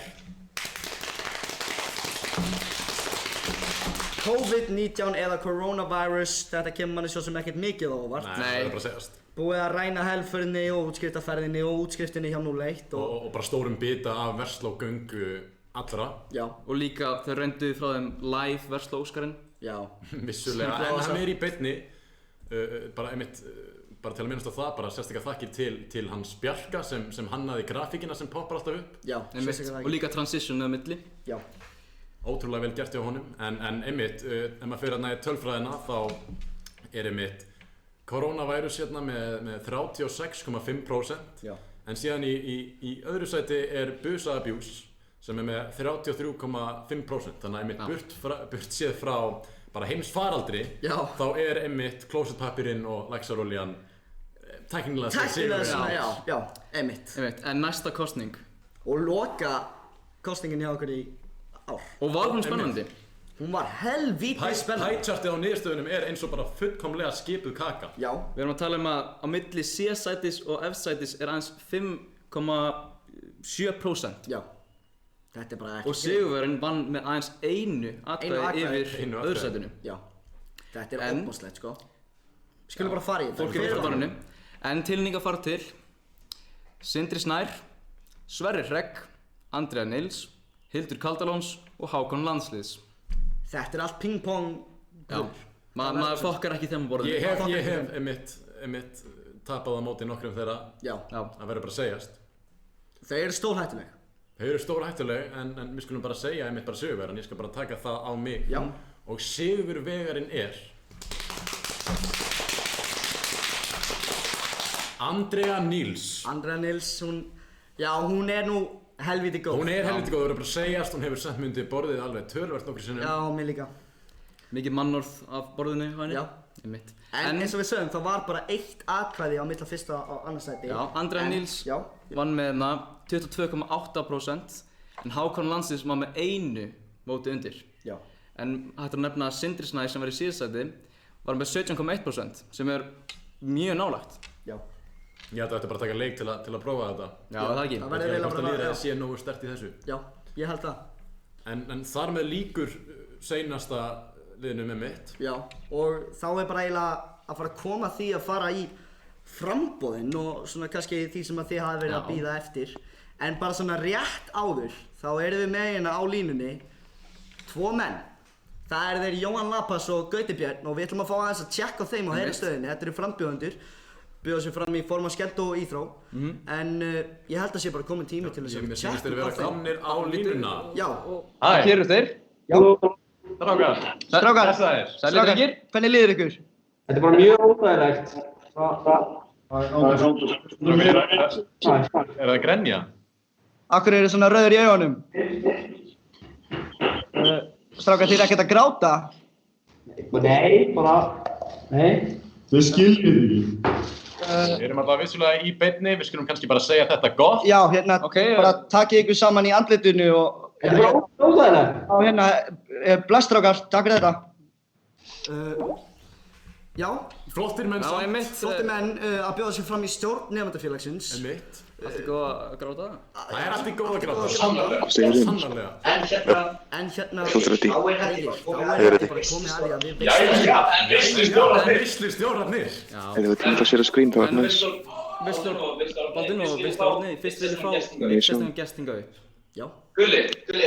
COVID-19 eða coronavirus, þetta kemur manni svo sem ekkert mikið á óvart. Nei, það er bara að segjast. Búið að ræna helförinni og útskriftaferðinni og útskriftinni hjá 01 og bara stórum bita af verslógöngu allra. Já. Og líka þau reynduðu frá þeim live versló-Óskarinn. Já. Vissulega, en hann er í beinni, bara til að minnast á það, bara sérstaklega þakkir til hans Bjarka sem hannaði grafíkina sem poppar alltaf upp. Já, sérstaklega þakkir. Og líka transitionið á milli. Já. Ótrúlega vel gert hjá honum, en einmitt, ef maður fyrir í tölfræðina þá er einmitt koronavírus hérna með 36,5%, en síðan í öðru sæti er busa abuse sem er með 33,5%, þannig að einmitt burt séð frá bara heimsfaraldri, þá er einmitt klósettpappirinn og laxarolían tæknilega sigurvegari. Já, einmitt. En næsta kosning. Og loka kosningin hjá okkur í ár. Og var hún spennandi? Hún var helvítið spennandi. Pie-chartið á niðurstöðunum er eins og bara fullkomlega skipuð kaka. Já. Við erum að tala að á milli C-sætis og F-sætis er aðeins 5,7%. Já. Þetta er bara ekki. Og sigurvegarinn vann með aðeins einu atkvæði yfir öðru sætinu. Já. Þetta er óbúslegt sko. Við skulum bara fara í þetta. Fólk er fyrir barninu. En tilninga fara til Sindri Snær, Sverrir Hregg, Andrea Nils, Hildur Kaldalóns og Hákon Landsliðs. Þetta er allt ping-pong. Já. Maður fokkar ekki þeim borðinu. Ég hef einmitt tapað á móti nokkrum þeirra. Já. Það verður bara að segjast. Þau eru stórhættuleg. Þau eru stórhættuleg, en við skulum bara segja einmitt bara sigurvegarann. Ég skal bara taka það á mig. Já. Og sigurvegarinn er Andrea Nils. Andrea Nils, hún er nú helviti góð. Hún er helviti góð, það verður bara að segjast. Hún hefur sett mig undir borðið alveg töluvert nokkru sinnum. Já, mér líka. Mikið mannorð af borðinu henni. Já. En eins og við sögum, það var bara eitt atkvæði á milli fyrsta og annars sæti. Já, Andrea Nils vann með 22,8%, en Hákon Landsliðs var með einu móti undir. Já. En hægt að nefna Sindri Snær sem var í síðasæti var með 17,1%, sem er mjög nálægt. Já. Ég held að þetta bara taka leik til að prófa þetta. Já, það ekki. Það verður eiginlega bara lýðræðið sé nógu sterkt í þessu. Já, ég held það. En þar með líkur seinasta liðinu með mitt. Já, og þá er bara eiginlega að fara að koma því að fara í framboðin og svona kannski því sem að þið hafi verið að bíða eftir. En bara svona rétt áður, þá erum við með hérna á línunni 2 menn. Það eru þeir Jóhann Lapas og Gauti Björn og við ætlum að fá aðeins að tjekka á þeim á þeirra stöðinni. Þetta eru frambjóðendur. Bjóða sér fram í form af skemmtu og íþró. En ég held að sé bara komin tími til þess að tjekka á þeim. Mér finnst þeir vera komnir á línuna. Já. Hér eru þeir. Já. Strákar. Strákar. Hvernig líður ykkur? Þetta er bara mjög óþægilegt. Er það grenja? Akkur eru svona rauður í augunum? Strákar, þið eru ekkert að gráta? Nei, bara... Nei. Þau skiljið því. Við erum alltaf vissulega í beinni, við skulum kannski bara segja þetta gott. Já, hérna, bara takið ykkur saman í andlitinu og... Þetta er bara óþægilegt. Já, hérna, bless strákar, takk fyrir þetta. Já. Flottir menn samt. Flottir menn að bjóða sér fram í stjórn nemendafélagsins. Einmitt. Allt í góð að gráta? Það er allt í góð að gráta. Sannarlega. En hérna... Þá er þetta bara komið að því að við Veislustjórarnir. Eða við tíma það sér að skrýn þá er næs. Baldun og Veislustjórarnir, fyrst vil ég fá sérstaklega gestinga upp. Já. Gulli, við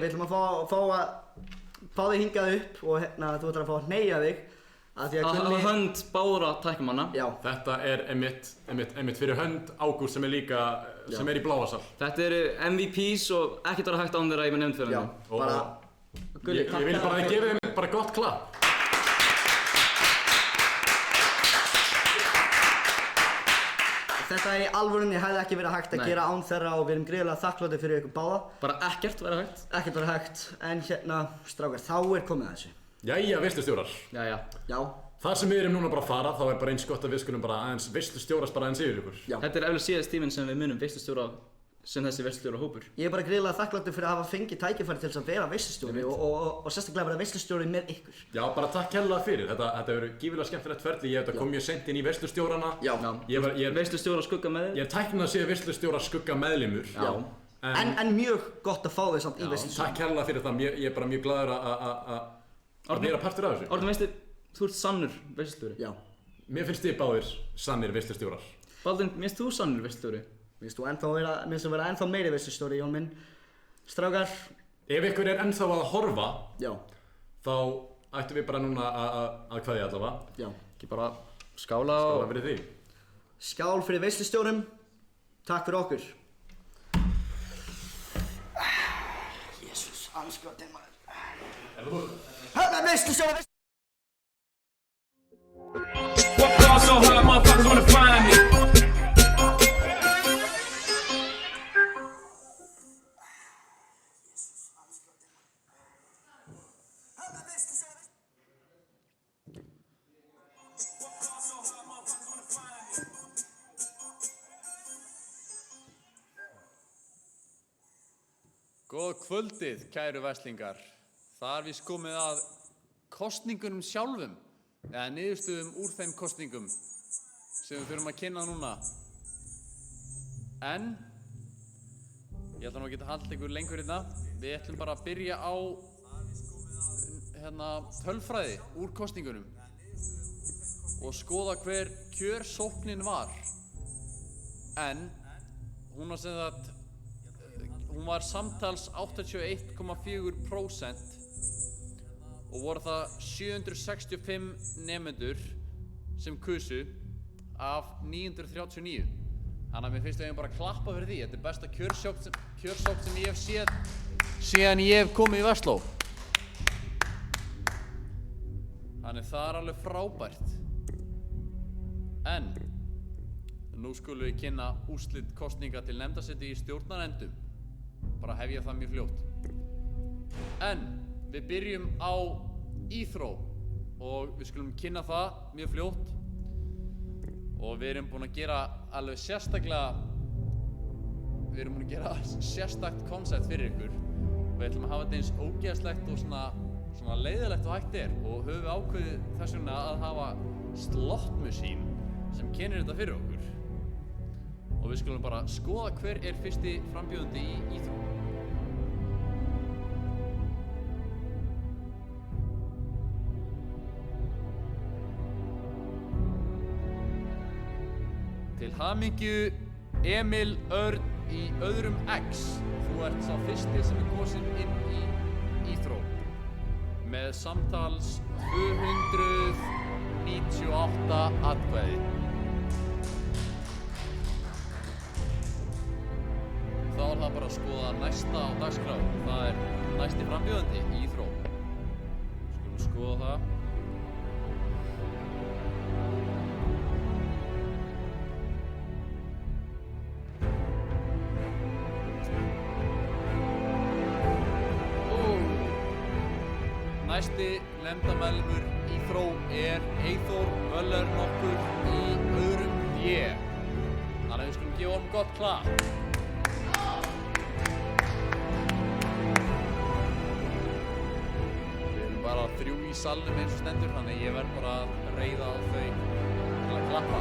ætlum að fá þig hingað upp og hérna þú ætlar að fá að hneigja þig. Að hönd báðra tækjumanna. Já. Þetta er einmitt fyrir hönd Ágúst sem er líka, sem er í Bláasal. Þetta eru MVPs og ekkert vera hægt án þeirra í nefndfélaginu. Já, bara... Gulli, ég vil bara gefa þeim bara gott klapp. Þetta í alvörunni hefði ekki verið hægt að gera án þeirra og við erum gríðarlega þakkláttir fyrir ykkur báða. Bara ekkert vera hægt. Ekkert vera hægt, en hérna, strákar, þá er komið að þessu. Jæja, veislustjórar. Jæja. Já. Það sem við erum núna bara að fara, þá er bara eins gott að við skulum bara aðeins veislustjórast bara aðeins yfir ykkur. Já. Þetta er eftir síðast tíminn sem við munum veislustjóra sem þessi veislustjóra hópur. Ég er bara gríðarlega þakkláttur fyrir að hafa fengið tækifæri til þess að vera veislustjóri og sérstaklega vera veislustjóri með ykkur. Já, bara takk kærlega fyrir. Þetta hefur gífurlega skemmtilegt ferli. Ég hef þetta komið mjög seint inn í veislustjórana. Já. Ég er veislustjóra skugga meðlim. Ég er tæknað að sé veislustjóra skugga meðlimur. Já. En mjög gott að fá þig samt í veislustjóra. Takk kærlega fyrir það. Ég er bara mjög glaður að Að vera partur af þessu? Árni, veistu, þú ert sannur veislustjóri. Já. Mér finnst þið báðir sannir veislustjórar. Baldvin, mér finnst þú sannur veislustjóri. Mér finnst þú vera ennþá meiri veislustjóri, Jón minn. Strákar. Ef ykkur ennþá að horfa, já, þá ættum við bara núna að kveðja allavega. Já. Ekki bara skála fyrir því. Skál fyrir veislustjórum. Takk fyrir okkur. Jésús, anskotinn maður. Hörna veislustjóra. What car so hard, motherfuckers wanna find me? Góða kvöldið, kæru verslingar. Það er víst komið að kosningunum sjálfum, eða niðurstöðum úr þeim kosningum sem við þurfum að kynna núna. En ég ætla nú að geta haldið ykkur lengur hérna. Við ætlum bara að byrja á tölfræði úr kosningunum og skoða hver kjörsóknin var. En hún var samtals 81,4% og voru það 765 nemendur sem kusu af 939. Þannig að mér finnst við bara að klappa fyrir því. Þetta er besta kjörsókn sem ég hef séð síðan ég hef komið í Versló. Þannig það er alveg frábært. En nú skulum við kynna úrslit kosninga til nefndarsæti í stjórnarnefndum. Bara hefja það mjög fljótt. En við byrjum á Íþró og við skulum kynna það mjög fljótt. Og við erum búin að gera alveg sérstakt koncept fyrir ykkur. Og við ætlum að hafa þetta eins ógeðslegt og svona leiðilegt og hægt er. Og höfum við ákveðið þess vegna að hafa slottmusín sem kennir þetta fyrir okkur. Og við skulum bara skoða hver er fyrsti frambjóðandi í Íþró. Til hamingju Emil Örn í öðrum X. Þú ert sá fyrsti sem er kosinn inn í Íþró með samtals 298 atkvæði. Þá er það bara að skoða næsta á dagskrá. Það er næsti frambjóðandi í Íþró. Skulum skoða það. Næsti nefndarmeðlimur Íþró er Eyþór Völler nokkur í öðrum D. Þannig að við skulum gefa honum gott klapp. Bara 3 í salnum eins og stendur, þannig ég verð bara að reiða á þau til að klappa.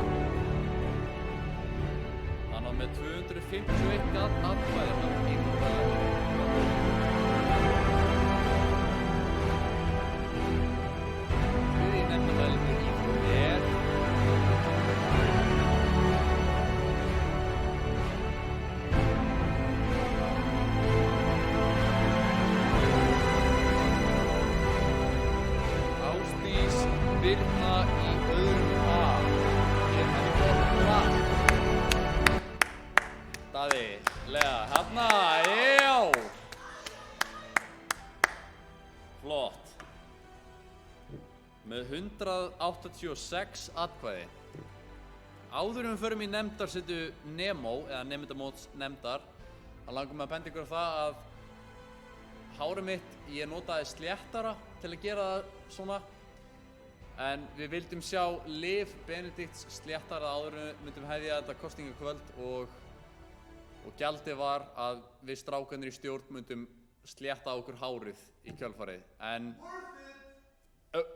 Þannig að með 251 atkvæði hann Eyþór Völler. Þriðji nefndarmeðlimur Íþró er Birna í öðrum A. Ég henni gott klapp. Daði, lega, hérna, já. Flott. Með 186 atkvæði. Áður við förum í nefndarsetu Nemo, eða nemendamótsnefndar, þá langum við að benda ykkur á það að hárið mitt, ég notaði sléttara til að gera það svona. En við vildum sjá Liv Benedikts sléttara áður en myndum hefja þetta kosningakvöld og gjaldið var að við strákarnir í stjórn myndum slétta okkur hárið í kjölfarið. En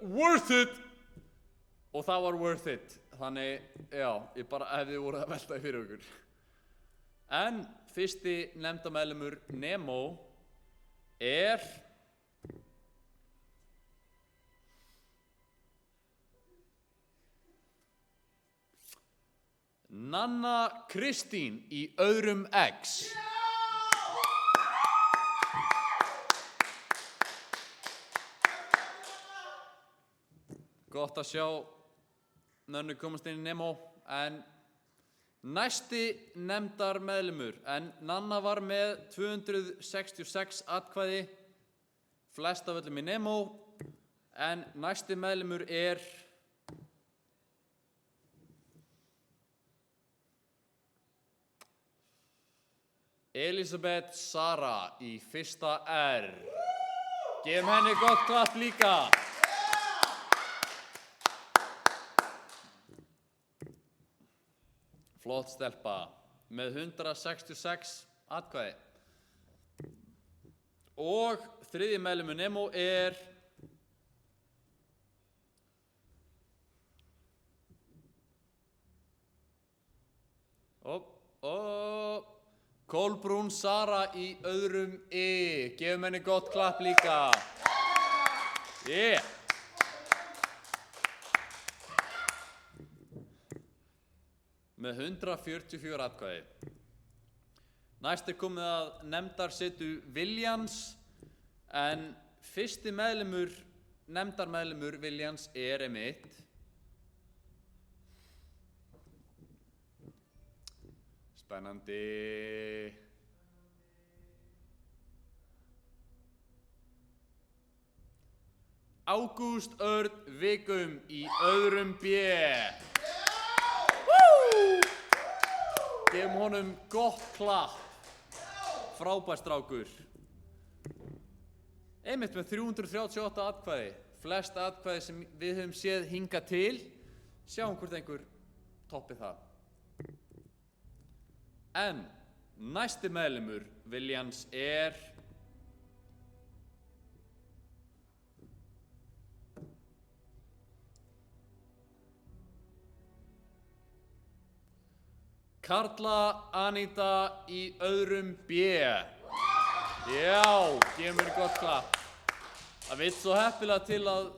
worth it! Og það var worth it. Þannig, já, ég bara hefði voruð að velta fyrir okkur. En fyrsti nefndarmeðlimur Nemo er Nanna Kristín í öðrum X. Gott að sjá Nönnu komast inn í Nemo, en næsti nefndar meðlimur, en Nanna var með 266 atkvæði, flest af öllum í Nemo, en næsti meðlimur er Elisabeth Sara í fyrsta R. Gefum henni gott klapp líka. Flott stelpa með 166 atkvæði. Og þriðji meðlimur Nemo er Kolbrún Sara í öðrum I. Gefum henni gott klapp líka. Yeah. Með 144 atkvæði. Næst er komið að nefndarsetu Viljans, en fyrsti nefndarmeðlimur Viljans er einmitt spennandi. Ágúst Örn Vigum í öðrum B. Gefum honum gott klapp. Frábær strákur. Einmitt með 338 atkvæði. Flest atkvæði sem við höfum séð hingað til. Sjáum hvort einhver toppi það. En næsti meðlimur Viljans er Karla Aníta í öðrum B. Já, gefum mér gott klapp. Það vill svo heppilega til að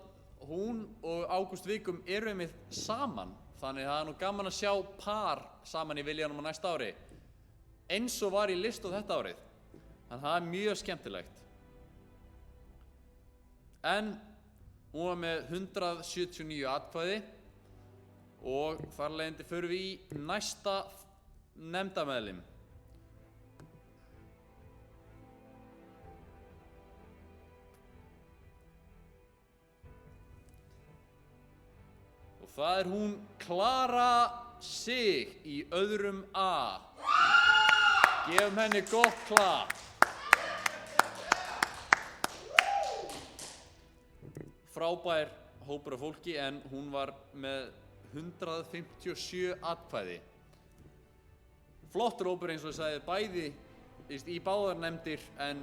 hún og Ágúst Vigum eru einmitt saman. Þannig það er nú gaman að sjá par saman í Viljanum á næsta ári. Eins og var í Listó þetta árið. Þannig það er mjög skemmtilegt. En hún var með 179 atkvæði og þar leiðandi förum við í næsta nefndarmeðlim. Og það er hún Klara Sig í öðrum A. Gefum henni gott klapp. Frábær hópur af fólki, en hún var með 157 atkvæði. Flottur hópur eins og ég sagði, bæði í báðar nefndir, en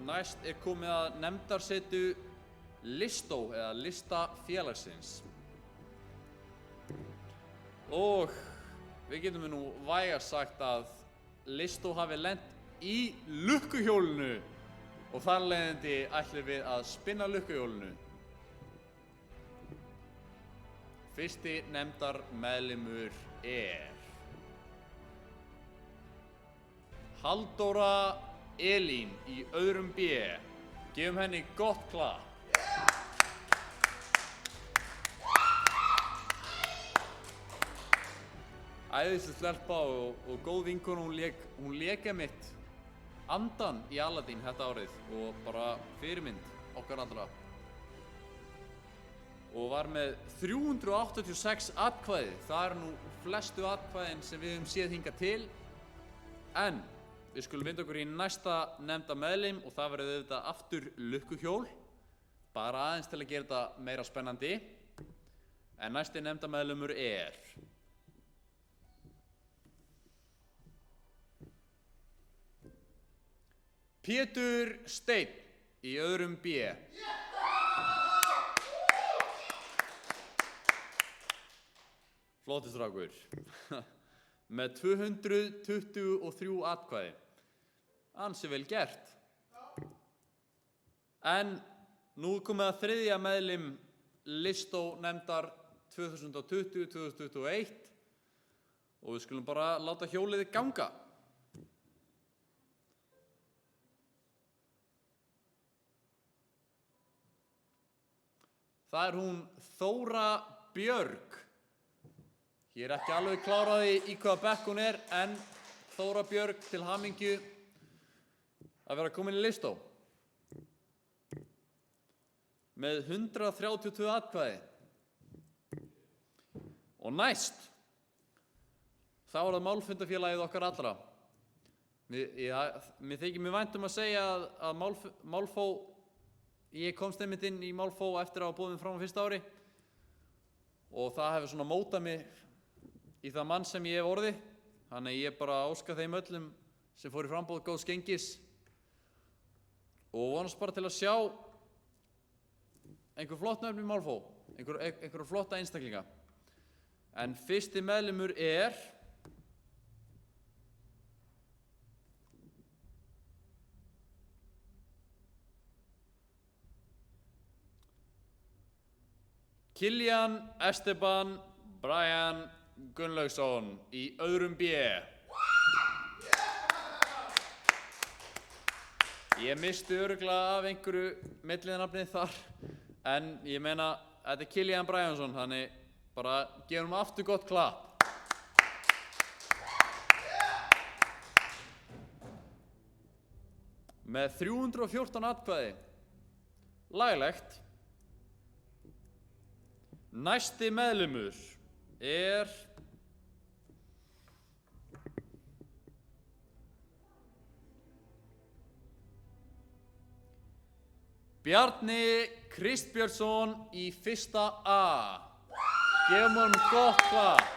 næst er komið að nefndarsetu Listó eða listafélagsins. Og við getum nú vægast sagt að Listó hafi lent í lukkuhjólinu og þar leiðandi ætlum við að spinna lukkuhjólinu. Fyrsti nefndarmeðlimur er Halldóra Elín í öðrum B. Gefum henni gott klapp. Æðislega stelpa og góð vinkona, hún lék einmitt andan í Aladdin þetta árið og bara fyrirmynd okkar allra. Og var með 386 atkvæði. Það eru nú flestu atkvæðin sem við höfum séð hingað til. En við skulum vinda okkur í næsta nefnda meðlim og það verður auðvitað aftur lukkuhjól. Bara aðeins til að gera þetta meira spennandi. En næsti nefnda meðlimur er Pétur Steinn í öðrum B. Flottur strákur. Með 223 atkvæði. Ansi vel gert. En nú er komið að þriðja meðlim Listó nefndar 2020-2021 og við skulum bara láta hjólið ganga. Það hún Þóra Björg. Ég ekki alveg kláraði í hvaða bekk hún en Þóra Björg til hamingju að vera komin í listó. Með 132 atkvæði. Og næst, þá það málfundafélagið okkar allra. Mér þykir mér vænt að segja að málfó, ég komst einmitt inn í málfó eftir að hafa boðið fram á fyrsta ári og það hefur svona mótað mig í það mann sem ég hef orðið. Þannig ég bara óska þeim öllum sem fór í frambóð góðs gengis og vonast bara til að sjá einhver flott nöfn í málfó, einhver flotta einstaklinga. En fyrsti meðlimur Kiljan Esteban Brian Gunnlaugsson í öðrum B. Ég misti örugglega af einhverju milliðnafnið þar, en ég meina, þetta Kiljan Briansson, þannig bara gefum aftur gott klapp. Með 314 atkvæði. Laglegt. Næsti meðlimur Bjarni Kristbjörnsson í fyrsta A. Gefum honum gott klapp.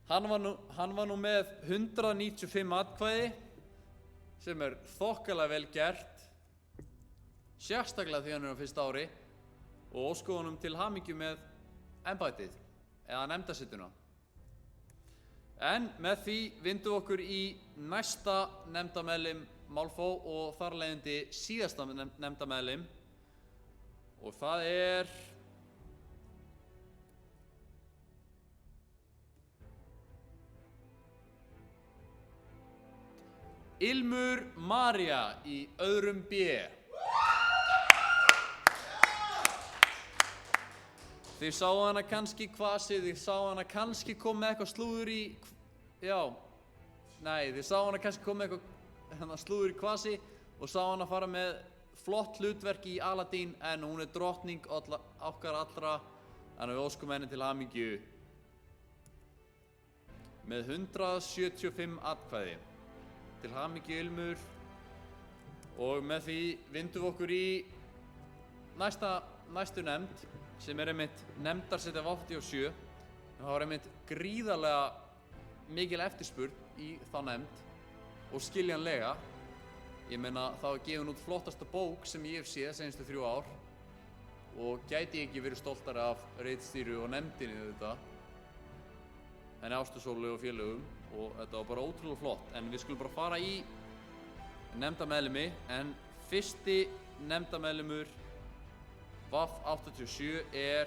Hann var nú með 195 atkvæði, sem þokkalega vel gert, sérstaklega því hann á fyrsta ári, og óska honum til hamingju með embættið, eða nefndarsettuna. En með því vindum við okkur í næsta nefndarmeðlim málfó og þar af leiðandi síðasta nefndarmeðlim, og það Ilmur María í öðrum B. Þið sáu hana kannski kvasi, þið sáu hana kannski kom með eitthvað slúður í, þið sáu hana kannski kom með eitthvað slúður í kvasi og sáu hana fara með flott hlutverk í Aladdin, en hún drottning okkar allra, en við óskum henni til hamingju með 175 atkvæði. Til hamingju Ilmur, og með því vindum við okkur í næstu nefnd, sem einmitt nefndarsetti af 87. Það var einmitt gríðarlega mikil eftirspurn í þá nefnd og skiljanlega. Ég meina, það var gefin út flottasta bók sem ég hef séð seinustu 3 ár og gæti ég ekki verið stoltari af ritstýru og nefndinni auðvitað, henni Ástu Sólu og félögum, og þetta var bara ótrúlega flott. En við skulum bara fara í nefndarmeðlimi, en fyrsti nefndarmeðlimur VAF 87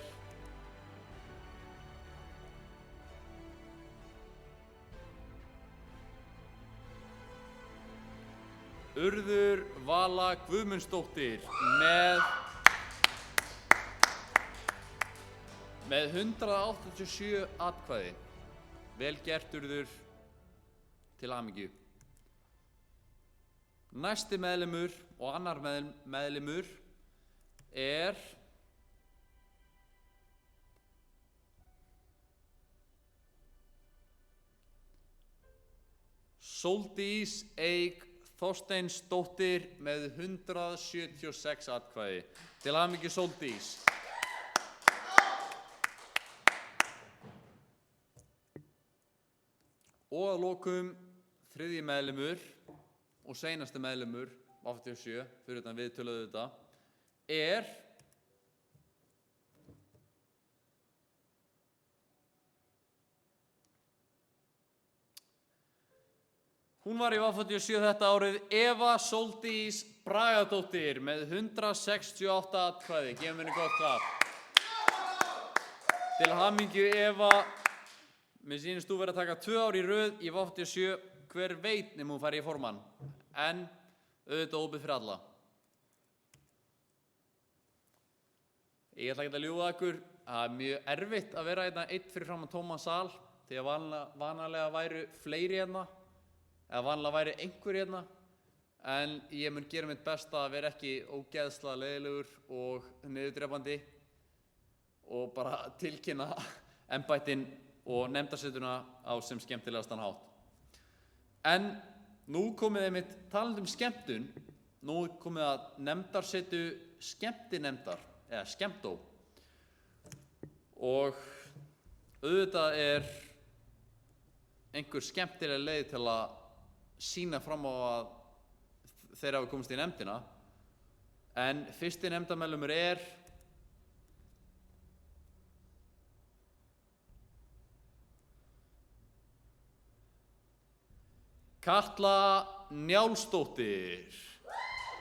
Urður Vala Guðmundsdóttir með 187 atkvæði. Vel gert, Urður, til hamingju. Næsti meðlimur og annar meðlimur Sóldís Eik Þorsteinsdóttir með 176 atkvæði. Til hamingju, Sóldís. Og að lokum þriðji meðlimur og seinasti meðlimur 87, fyrir utan við töluðu þetta, hún var í VAF 87 þetta árið, Eva Sóldís Bragadóttir með 168 atkvæði. Gefum henni gott klapp. Til hamingju Eva. Mér sýnist þú verið að taka 2 ár í röð í V87. Hver veit nema hún fari í formann. En auðvitað opið fyrir alla. Ég ætla ekki að ljúga ykkur. Það er mjög erfitt að vera hérna einn fyrir framan tóman sal. Því að vanalega væru fleiri hérna. Eða vanalega væri einhver hérna. En ég mun gera mitt besta að vera ekki ógeðslega leiðilegur og niðurdrepandi. Og bara tilkynna embættin og nefndarsetuna á sem skemmtilegastan hátt. En nú komið einmitt talandi skemmtun, nú komið að nefndarsetu skemmtinefndar, eða skemmtó. Og auðvitað einhver skemmtileg leið til að sýna fram á að þeir hafa komist í nefndina. En fyrsti nefndarmeðlimur Katla Njálsdóttir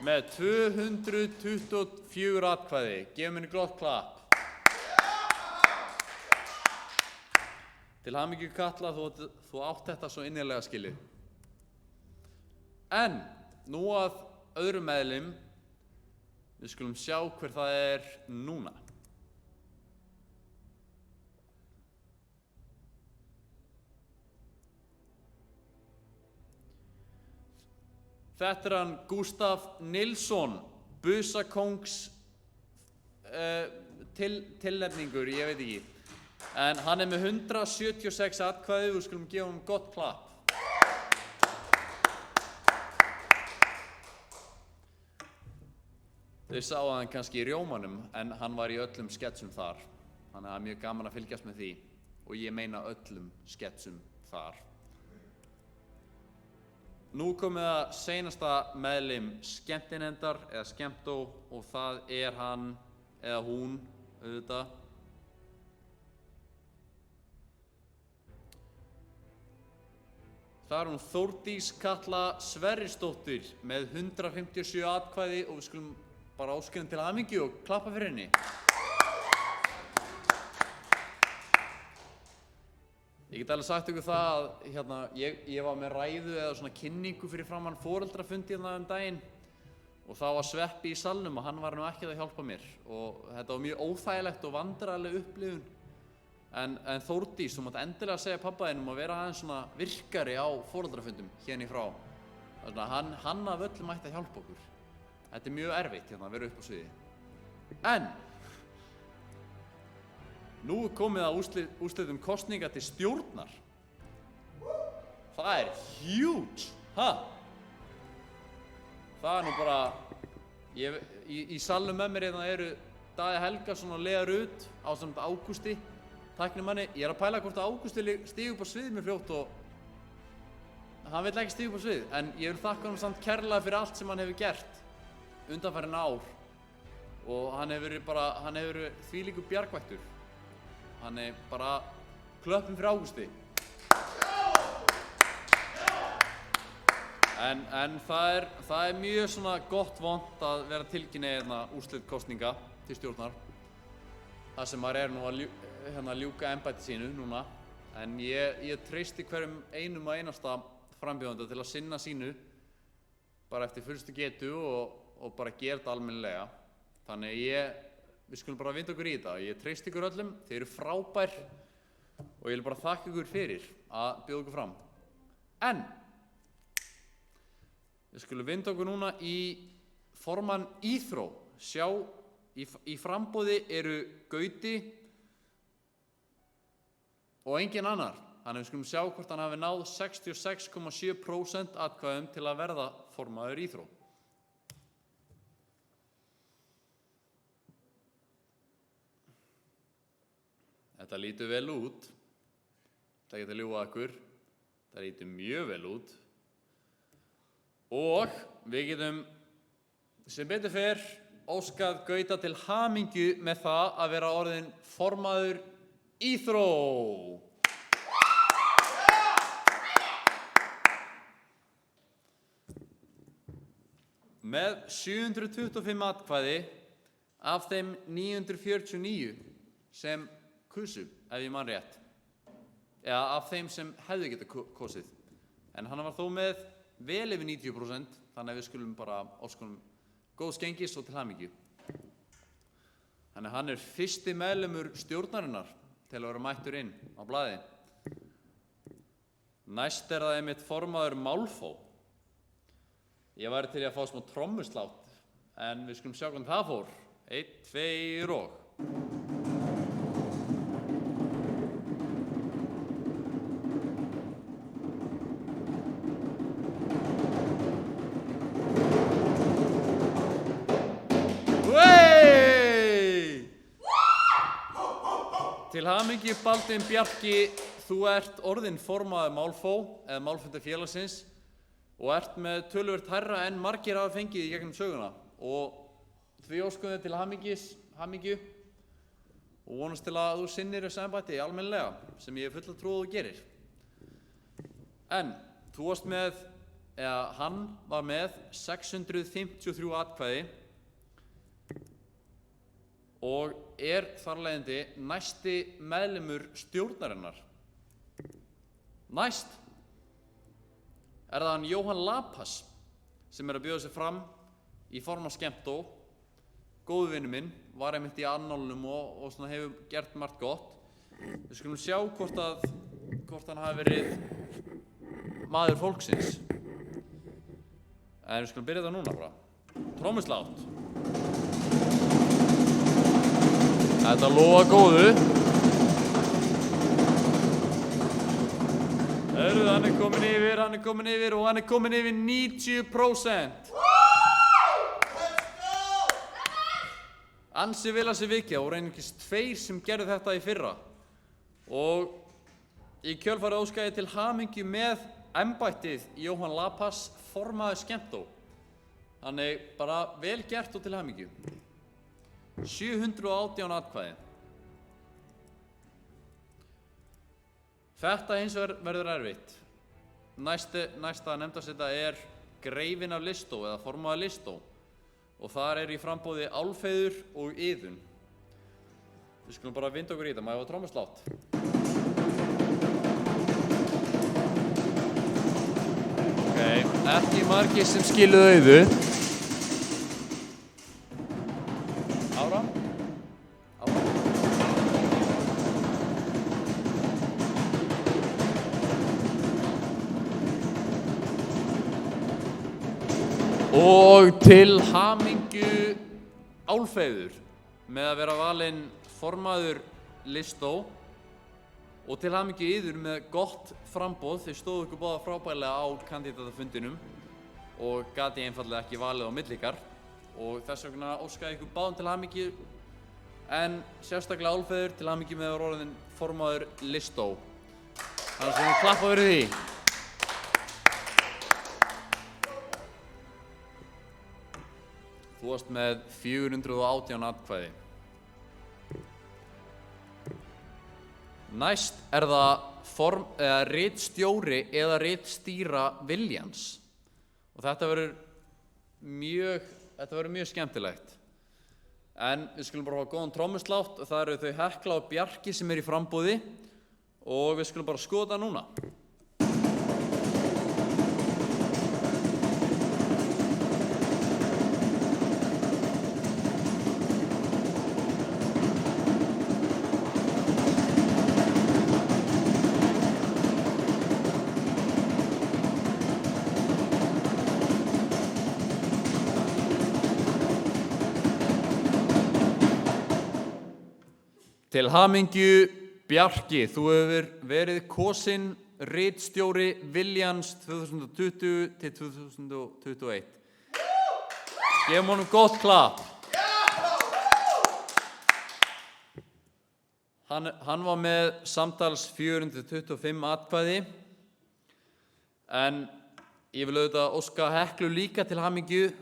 með 224 atkvæði. Gefum henni gott klapp. Til hamingju Katla, þú átt þetta svo innilega skilið. En nú að öðrum meðlim, við skulum sjá hver það núna. Þetta hann Gústaf Nilsson, busakóngs tilnefningur, ég veit ekki. En hann með 176 atkvæði, við skulum gefa honum gott klapp. Þau sáu hann kannski í rjómanum, en hann var í öllum sketsum þar. Þannig að það mjög gaman að fylgjast með því. Og ég meina öllum sketsum þar. Nú komið að seinasta meðlim skemmtinefndar eða skemmtó og það hann eða hún auðvitað. Það hún Þórdís Katla Sverrisdóttir með 157 atkvæði og við skulum bara óska henni til hamingju og klappa fyrir henni. Ég get alveg sagt ykkur það að ég var með ræðu eða svona kynningu fyrir framann foreldrafundi hérna daginn og þá var Sveppi í salnum og hann var nú ekki að hjálpa mér og þetta var mjög óþægilegt og vandræðaleg upplifun en Þórdís, þú mátt endilega segja pabba þínum að vera aðeins svona virkari á foreldrafundum hérna í frá. Hann af öllum ætti að hjálpa okkur. Þetta mjög erfitt hérna að vera upp á sviði. En nú komið að úrslitum kosninga til stjórnar. Það huge, ha? Það nú bara, í salnum með mér hérna Daði Helgason og Lea Rut ásamt Ágústi, tæknimanni. Ég að pæla hvort að Ágústi stígur upp á svið mér fljótt og hann vill ekki stíga upp á svið. En ég vil þakka honum samt kærlega fyrir allt sem hann hefur gert undanfarin ár. Og hann hefur verið þvílíkur bjargvættur. Hann bara klöppum fyrir Ágústi. En það mjög svona gott vont að vera tilkynna hérna úrslit kosninga til stjórnar. Það sem maður nú að ljúka embætti sínu núna. En ég treysti hverjum einum og einasta frambjóðanda til að sinna sínu bara eftir fullstu getu og bara gera þetta almennilega. Þannig við skulum bara vinda okkur í þetta. Ég treysti ykkur öllum, þið eru frábær og ég vil bara þakka ykkur fyrir að bjóða ykkur fram. En við skulum vinda okkur núna í formann Íþró. Sjá, í framboði eru Gauti og engin annar. Þannig við skulum sjá hvort hann hafi náð 66,7% atkvæðum til að verða formaður Íþró. Þetta lítur vel út. Það getur ljúga ykkur. Það lítur mjög vel út. Og við getum sem betur fer óskað Gauta til hamingju með það að vera orðinn formaður Íþró. Með 725 atkvæði af þeim 949 sem kusu, ef ég man rétt. Eða af þeim sem hefðu getað kosið. En hann var þó með vel yfir 90%, þannig að við skulum bara áskonum góðs gengis og til hamingju. Þannig að hann er fyrsti meðlimur stjórnarinnar til að vera mættur inn á blaði. Næst það einmitt formaður Málfó. Ég væri til að fá smá trommuslátt, en við skulum sjá hvernig það fór. 1, 2 og... Til hamingju Baldvin Bjarki, þú ert orðinn formaður Málfó, eða Málfundafélagsins, og ert með töluvert hærra en margir hafa fengið í gegnum söguna. Og því óskum þér til hamingju og vonast til að þú sinnir þessu embætti almennilega, sem ég fulla trú að þú gerir. En þú varst með, eða hann var með 653 atkvæði og þar leiðandi næsti meðlimur stjórnarinnar. Næst það hann Jóhann Lapas sem að bjóða sig fram í forma Skemmtó. Góðu vinur minn, var einmitt í annálunum og svona hefur gert margt gott. Við skulum sjá hvort hann hafi verið maður fólksins. En við skulum byrja það núna bara. Trommuslátt. Þetta lofa góðu. Hann er komin yfir og hann er komin yfir 90%. Ansi vel að sér vikja og einungis 2 sem gerðu þetta í fyrra. Og í kjölfarið óska ég til hamingju með embættið Jóhann Lapas, formaður Skemmtó. Þannig bara vel gert og til hamingju. 718 atkvæði. Þetta hins vegar verður erfitt. Næsta nefndarseta Greifinn af Listó eða formaður Listó og þar í framboði Álfheiður og Iðunn. Við skulum bara vinda okkur í þetta, maður hafa trommuslátt. Ok, ekki margir sem skiluðu Auðu. Áfram. Og til hamingju Álfheiður með að vera valinn formaður Listó og til hamingju Iðunn með gott framboð. Þeir stóðu ykkur báða frábærlega á kandidatafundinum og gat ég einfaldlega ekki valið á milli ykkar og þess vegna óskaði ykkur báðum til hamingju en sérstaklega Álfheiður til hamingju með að vera orðinn formaður Listó. Þannig að við klappa fyrir því. Þú varst með 418 atkvæði. Næst það ritstjóri eða ritstýra Viljans. Og þetta verður mjög skemmtilegt. En við skulum bara hafa góðan trommuslátt og það eru þau Hekla og Bjarki sem í framboði og við skulum bara skoða það núna. Til hamingju Bjarki, þú hefur verið kosinn ritstjóri Viljans 2020 til 2021. Gefum honum gott klapp. Hann var með samtals 425 atkvæði en ég vil auðvitað óska Heklu líka til hamingju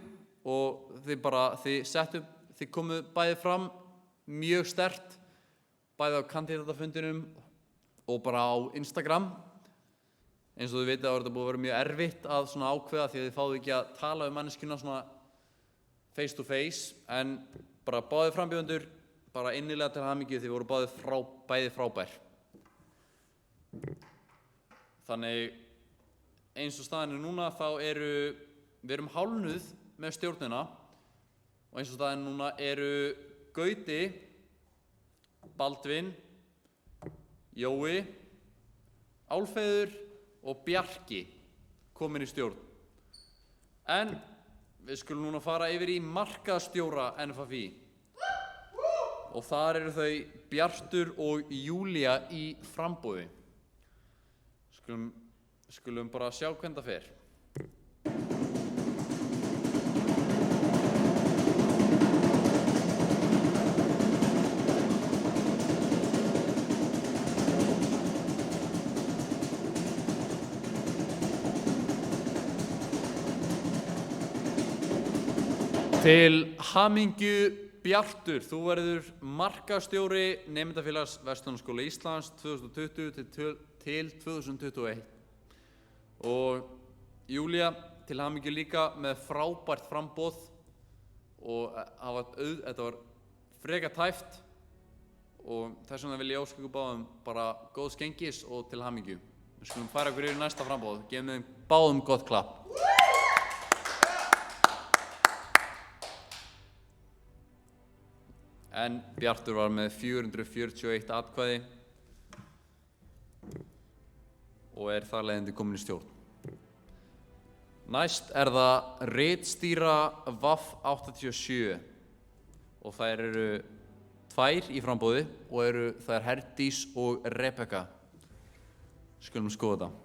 og þið komuð bæði fram mjög sterkt. Bæði á kandidatafundinum og bara á Instagram. Eins og þið vitið að þetta búið að vera mjög erfitt að svona ákveða því að þið fáðu ekki að tala manneskjuna svona face to face. En bara báðir frambjóðendur bara innilega til hamingju, þið voru bæði frábær. Þannig eins og staðan núna þá við erum hálfnuð með stjórnina og eins og staðan núna Gauti, Baldvin, Jói, Álfheiður og Bjarki komin í stjórn. En við skulum núna fara yfir í markaðsstjóra NFFÍ og þar þau Bjartur og Júlía í framboði. Skulum bara sjá hvernig það fer. Til hamingju Bjartur, þú verður markaðsstjóri Nemendafélags Verslunarskóla Íslands 2020 til 2021. Og Júlía, til hamingju líka með frábært framboð og þetta var frekar tæft og þess vegna vil ég óska ykkur báðum bara góðs gengis og til hamingju. Við skulum færa okkur yfir næsta framboð, gefum þeim báðum gott klapp. En Bjartur var með 441 atkvæði og þar leiðandi komin í stjórn. Næst það ritstýra VAF 87 og þær tvær í framboði og þær Herdís og Rebekka. Skulum skoða þetta.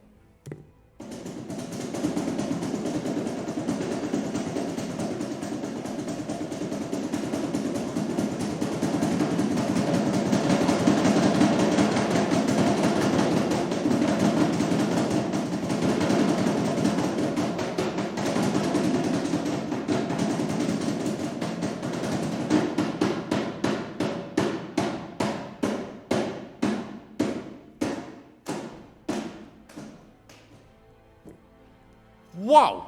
Vá,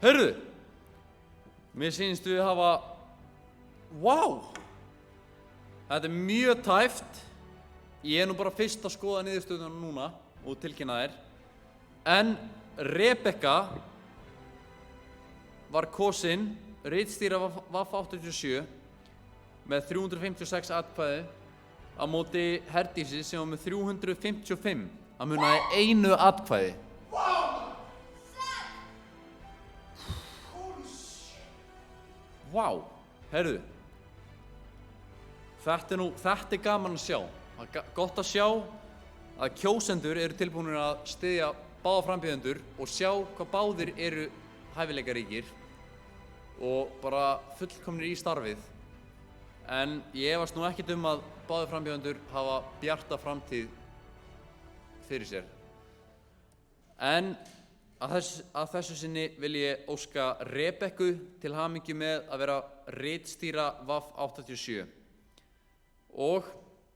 heyrðu, mér sýnist við hafa, þetta mjög tæft, ég nú bara fyrst að skoða niðurstöðuna núna og tilkynna þær, en Rebekka var kosin ritstýra VAF 87 með 356 atkvæði á móti Herdísi sem var með 355, það munaði 1 atkvæði. Vá, heyrðu, þetta gaman að sjá. Það gott að sjá að kjósendur tilbúnir að styðja báða frambjóðendur og sjá hvað báðir hæfileikaríkir og bara fullkomnir í starfið. En ég efast nú ekkert að báðir frambjóðendur hafa bjarta framtíð fyrir sér. En að þessu sinni vil ég óska Rebekku til hamingju með að vera ritstýra VAF 87 og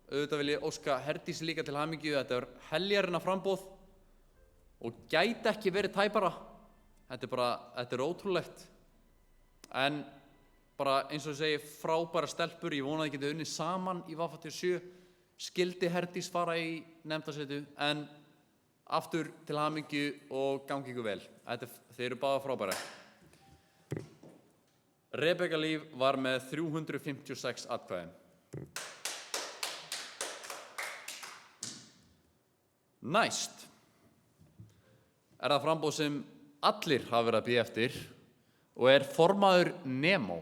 auðvitað vil ég óska Herdísi líka til hamingju. Þetta heljarinnar framboð og gæti ekki verið tæpara. Þetta ótrúlegt, en bara eins og ég segi, frábæra stelpur. Ég vona að þið getið unnið saman í VAF 87. Skildi Herdís fara í nefndarsetu, en aftur til hamingju og gangi ykkur vel. Þeir báða frábærar. Rebekka Líf var með 356 atkvæði. Næst það framboð sem allir hafa verið að bíða eftir og formaður Nemo.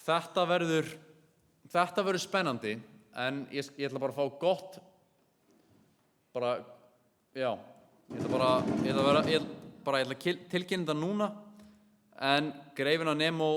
Þetta verður spennandi, en ég ætla bara að fá gott ég ætla að tilkynna þetta núna, en greifinn á Nemo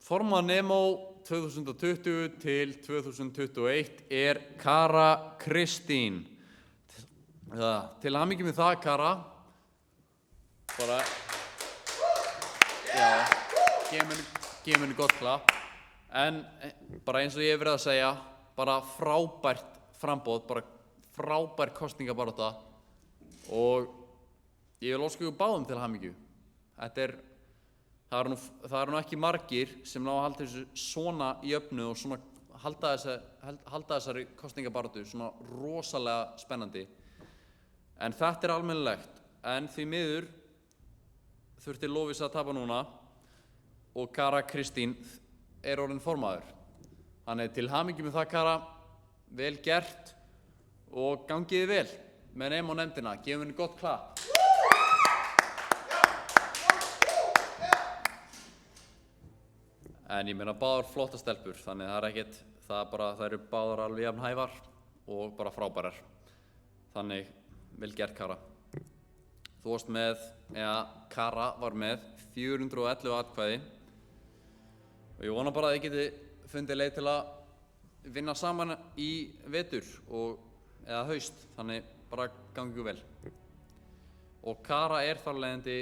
formaður Nemo 2020 til 2021 Kara Kristín. Til hamingju með það, Kara. Bara, já, gefum henni gott klapp. En bara eins og ég hef verið að segja, bara frábært framboð, bara frábær kosningabarátta og ég vil óska ykkur báðum til hamingju. Það eru nú ekki margir sem ná að halda þessu svona jöfnu og svona halda þessari kosningabaráttu svona rosalega spennandi. En þetta almennilegt. En því miður þurfti Lovísa að tapa núna og Kara Kristín orðin formaður. Þannig til hamingju með það, Kara. Vel gert og gangiði vel með Nemo nefndina. Gefum henni gott klapp. En ég meina báðar flotta stelpur, þannig það eru báðar alveg jafn hæfar og bara frábærar. Þannig, vel gert, Kara. Þú varst með, Kara var með 411 atkvæði og ég vona bara að þið geti fundið leið til að vinna saman í vetur eða haust, þannig bara gangi ykkur vel. Og Kara þar leiðandi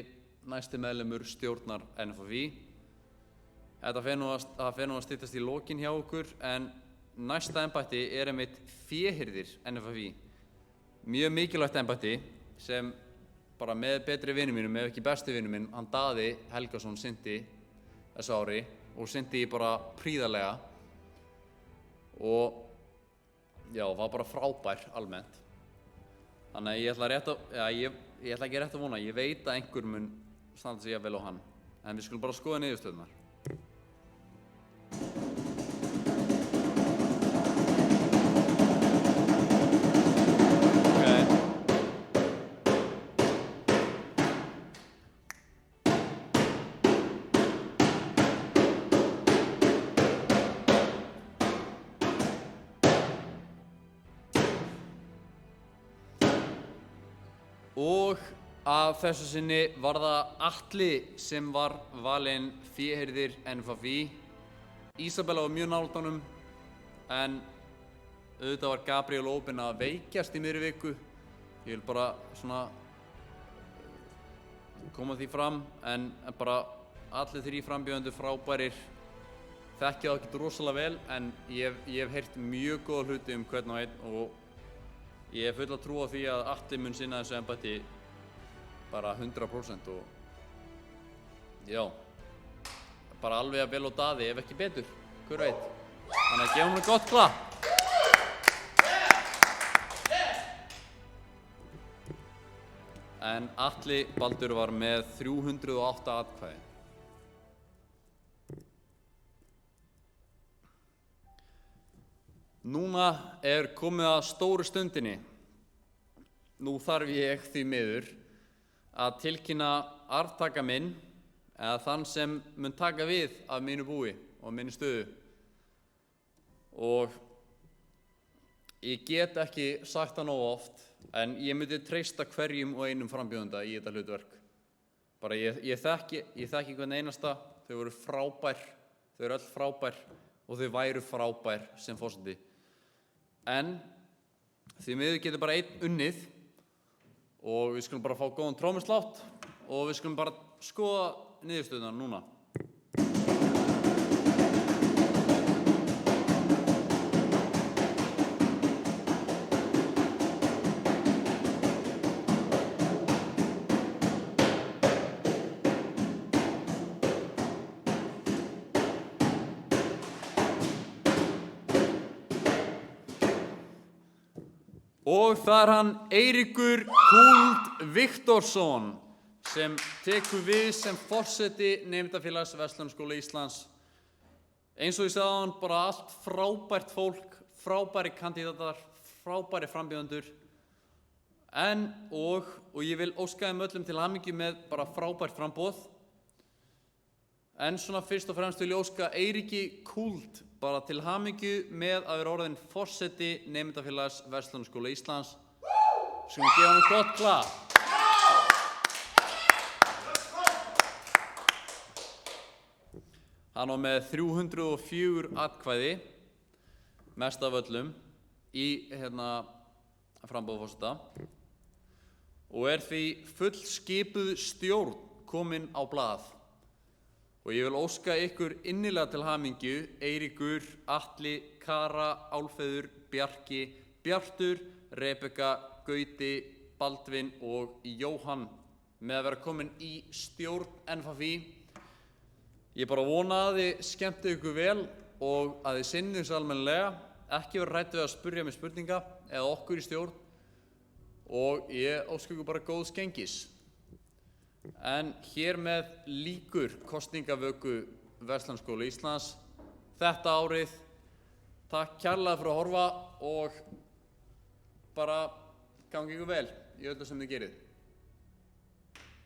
næsti meðlimur stjórnar NFFÍ. Þetta fer nú að styttast í lokin hjá okkur, en næsta embætti einmitt féhirðir NFFÍ. Mjög mikilvægt embætti sem bara með betri vinum mínum, ef ekki besti vinum minn, hann Daði Helgason sinnti þessu ári og sinnti bara prýðarlega og já, var bara frábær almennt. Þannig að ég ætla ekki rétt að vona, ég veit að einhver mun standa sig vel á hann, en við skulum bara skoða niðurstöðurnar. Og að þessu sinni var það Atli sem var valinn féhirðir NFFÍ. Ísabella var mjög nálægt honum, en auðvitað var Gabriel opinn að veikjast í miðri viku. Ég vil bara svona koma því fram, en bara allir þrír frambjóðendur frábærir. Þekki það ekkert rosalega vel, en ég hef heyrt mjög góða hluti hvern og einn og ég hef fulla trú á því að Atli mun sinna þessu embætti bara 100% og já, bara alveg að vel og Daði, ef ekki betur, hver veit. Þannig að gefum henni gott klapp. En Atli Baldur var með 308 atkvæði. Núna komið að stóru stundinni. Nú þarf ég því miður að tilkynna arftaka minn eða þann sem mun taka við af mínu búi og minni stöðu. Og ég get ekki sagt það nógu oft, en ég myndi treysta hverjum og einum frambjóðanda í þetta hlutverk. Bara ég þekki hvern einasta, þau voru frábær, þau eru öll frábær og þau væru frábær sem forseti. En því miður getur bara einn unnið og við skulum bara fá góðan trómuslátt og við skulum bara skoða niðurstöðuna núna. Og það hann Eiríkur Kúld Viktorsson sem tekur við sem forseti Nemendafélags Verslunarskóla Íslands. Eins og ég sagði áðan, bara allt frábært fólk, frábæri kandidatar, frábæri frambjóðendur. Og ég vil óska þeim öllum til hamingju með bara frábært framboð. En svona fyrst og fremst vil ég óska Eiríki Kúld bara til hamingju með að vera orðinn forseti Nemendafélags Verslunarskóla Íslands. Skulum gefa honum gott klapp. Hann var með 304 atkvæði, mest af öllum, í framboði forseta. og því fullskipuð stjórn komin á blað. Og ég vil óska ykkur innilega til hamingju, Eiríkur, Atli, Kara, Álfheiður, Bjarki, Bjartur, Rebekka, Gauti, Baldvin og Jóhann með að vera komin í stjórn NFFÍ. Ég bara vona að þið skemmtu ykkur vel og að þið sinnið þessu almennilega, ekki vera hrædd við að spyrja mig spurninga eða okkur í stjórn og ég óska ykkur bara góðs gengis. En hér með lýkur kosningavöku Verslunarskóla Íslands þetta árið. Takk kærlega fyrir að horfa og bara gangi ykkur vel í öllu sem þið gerið.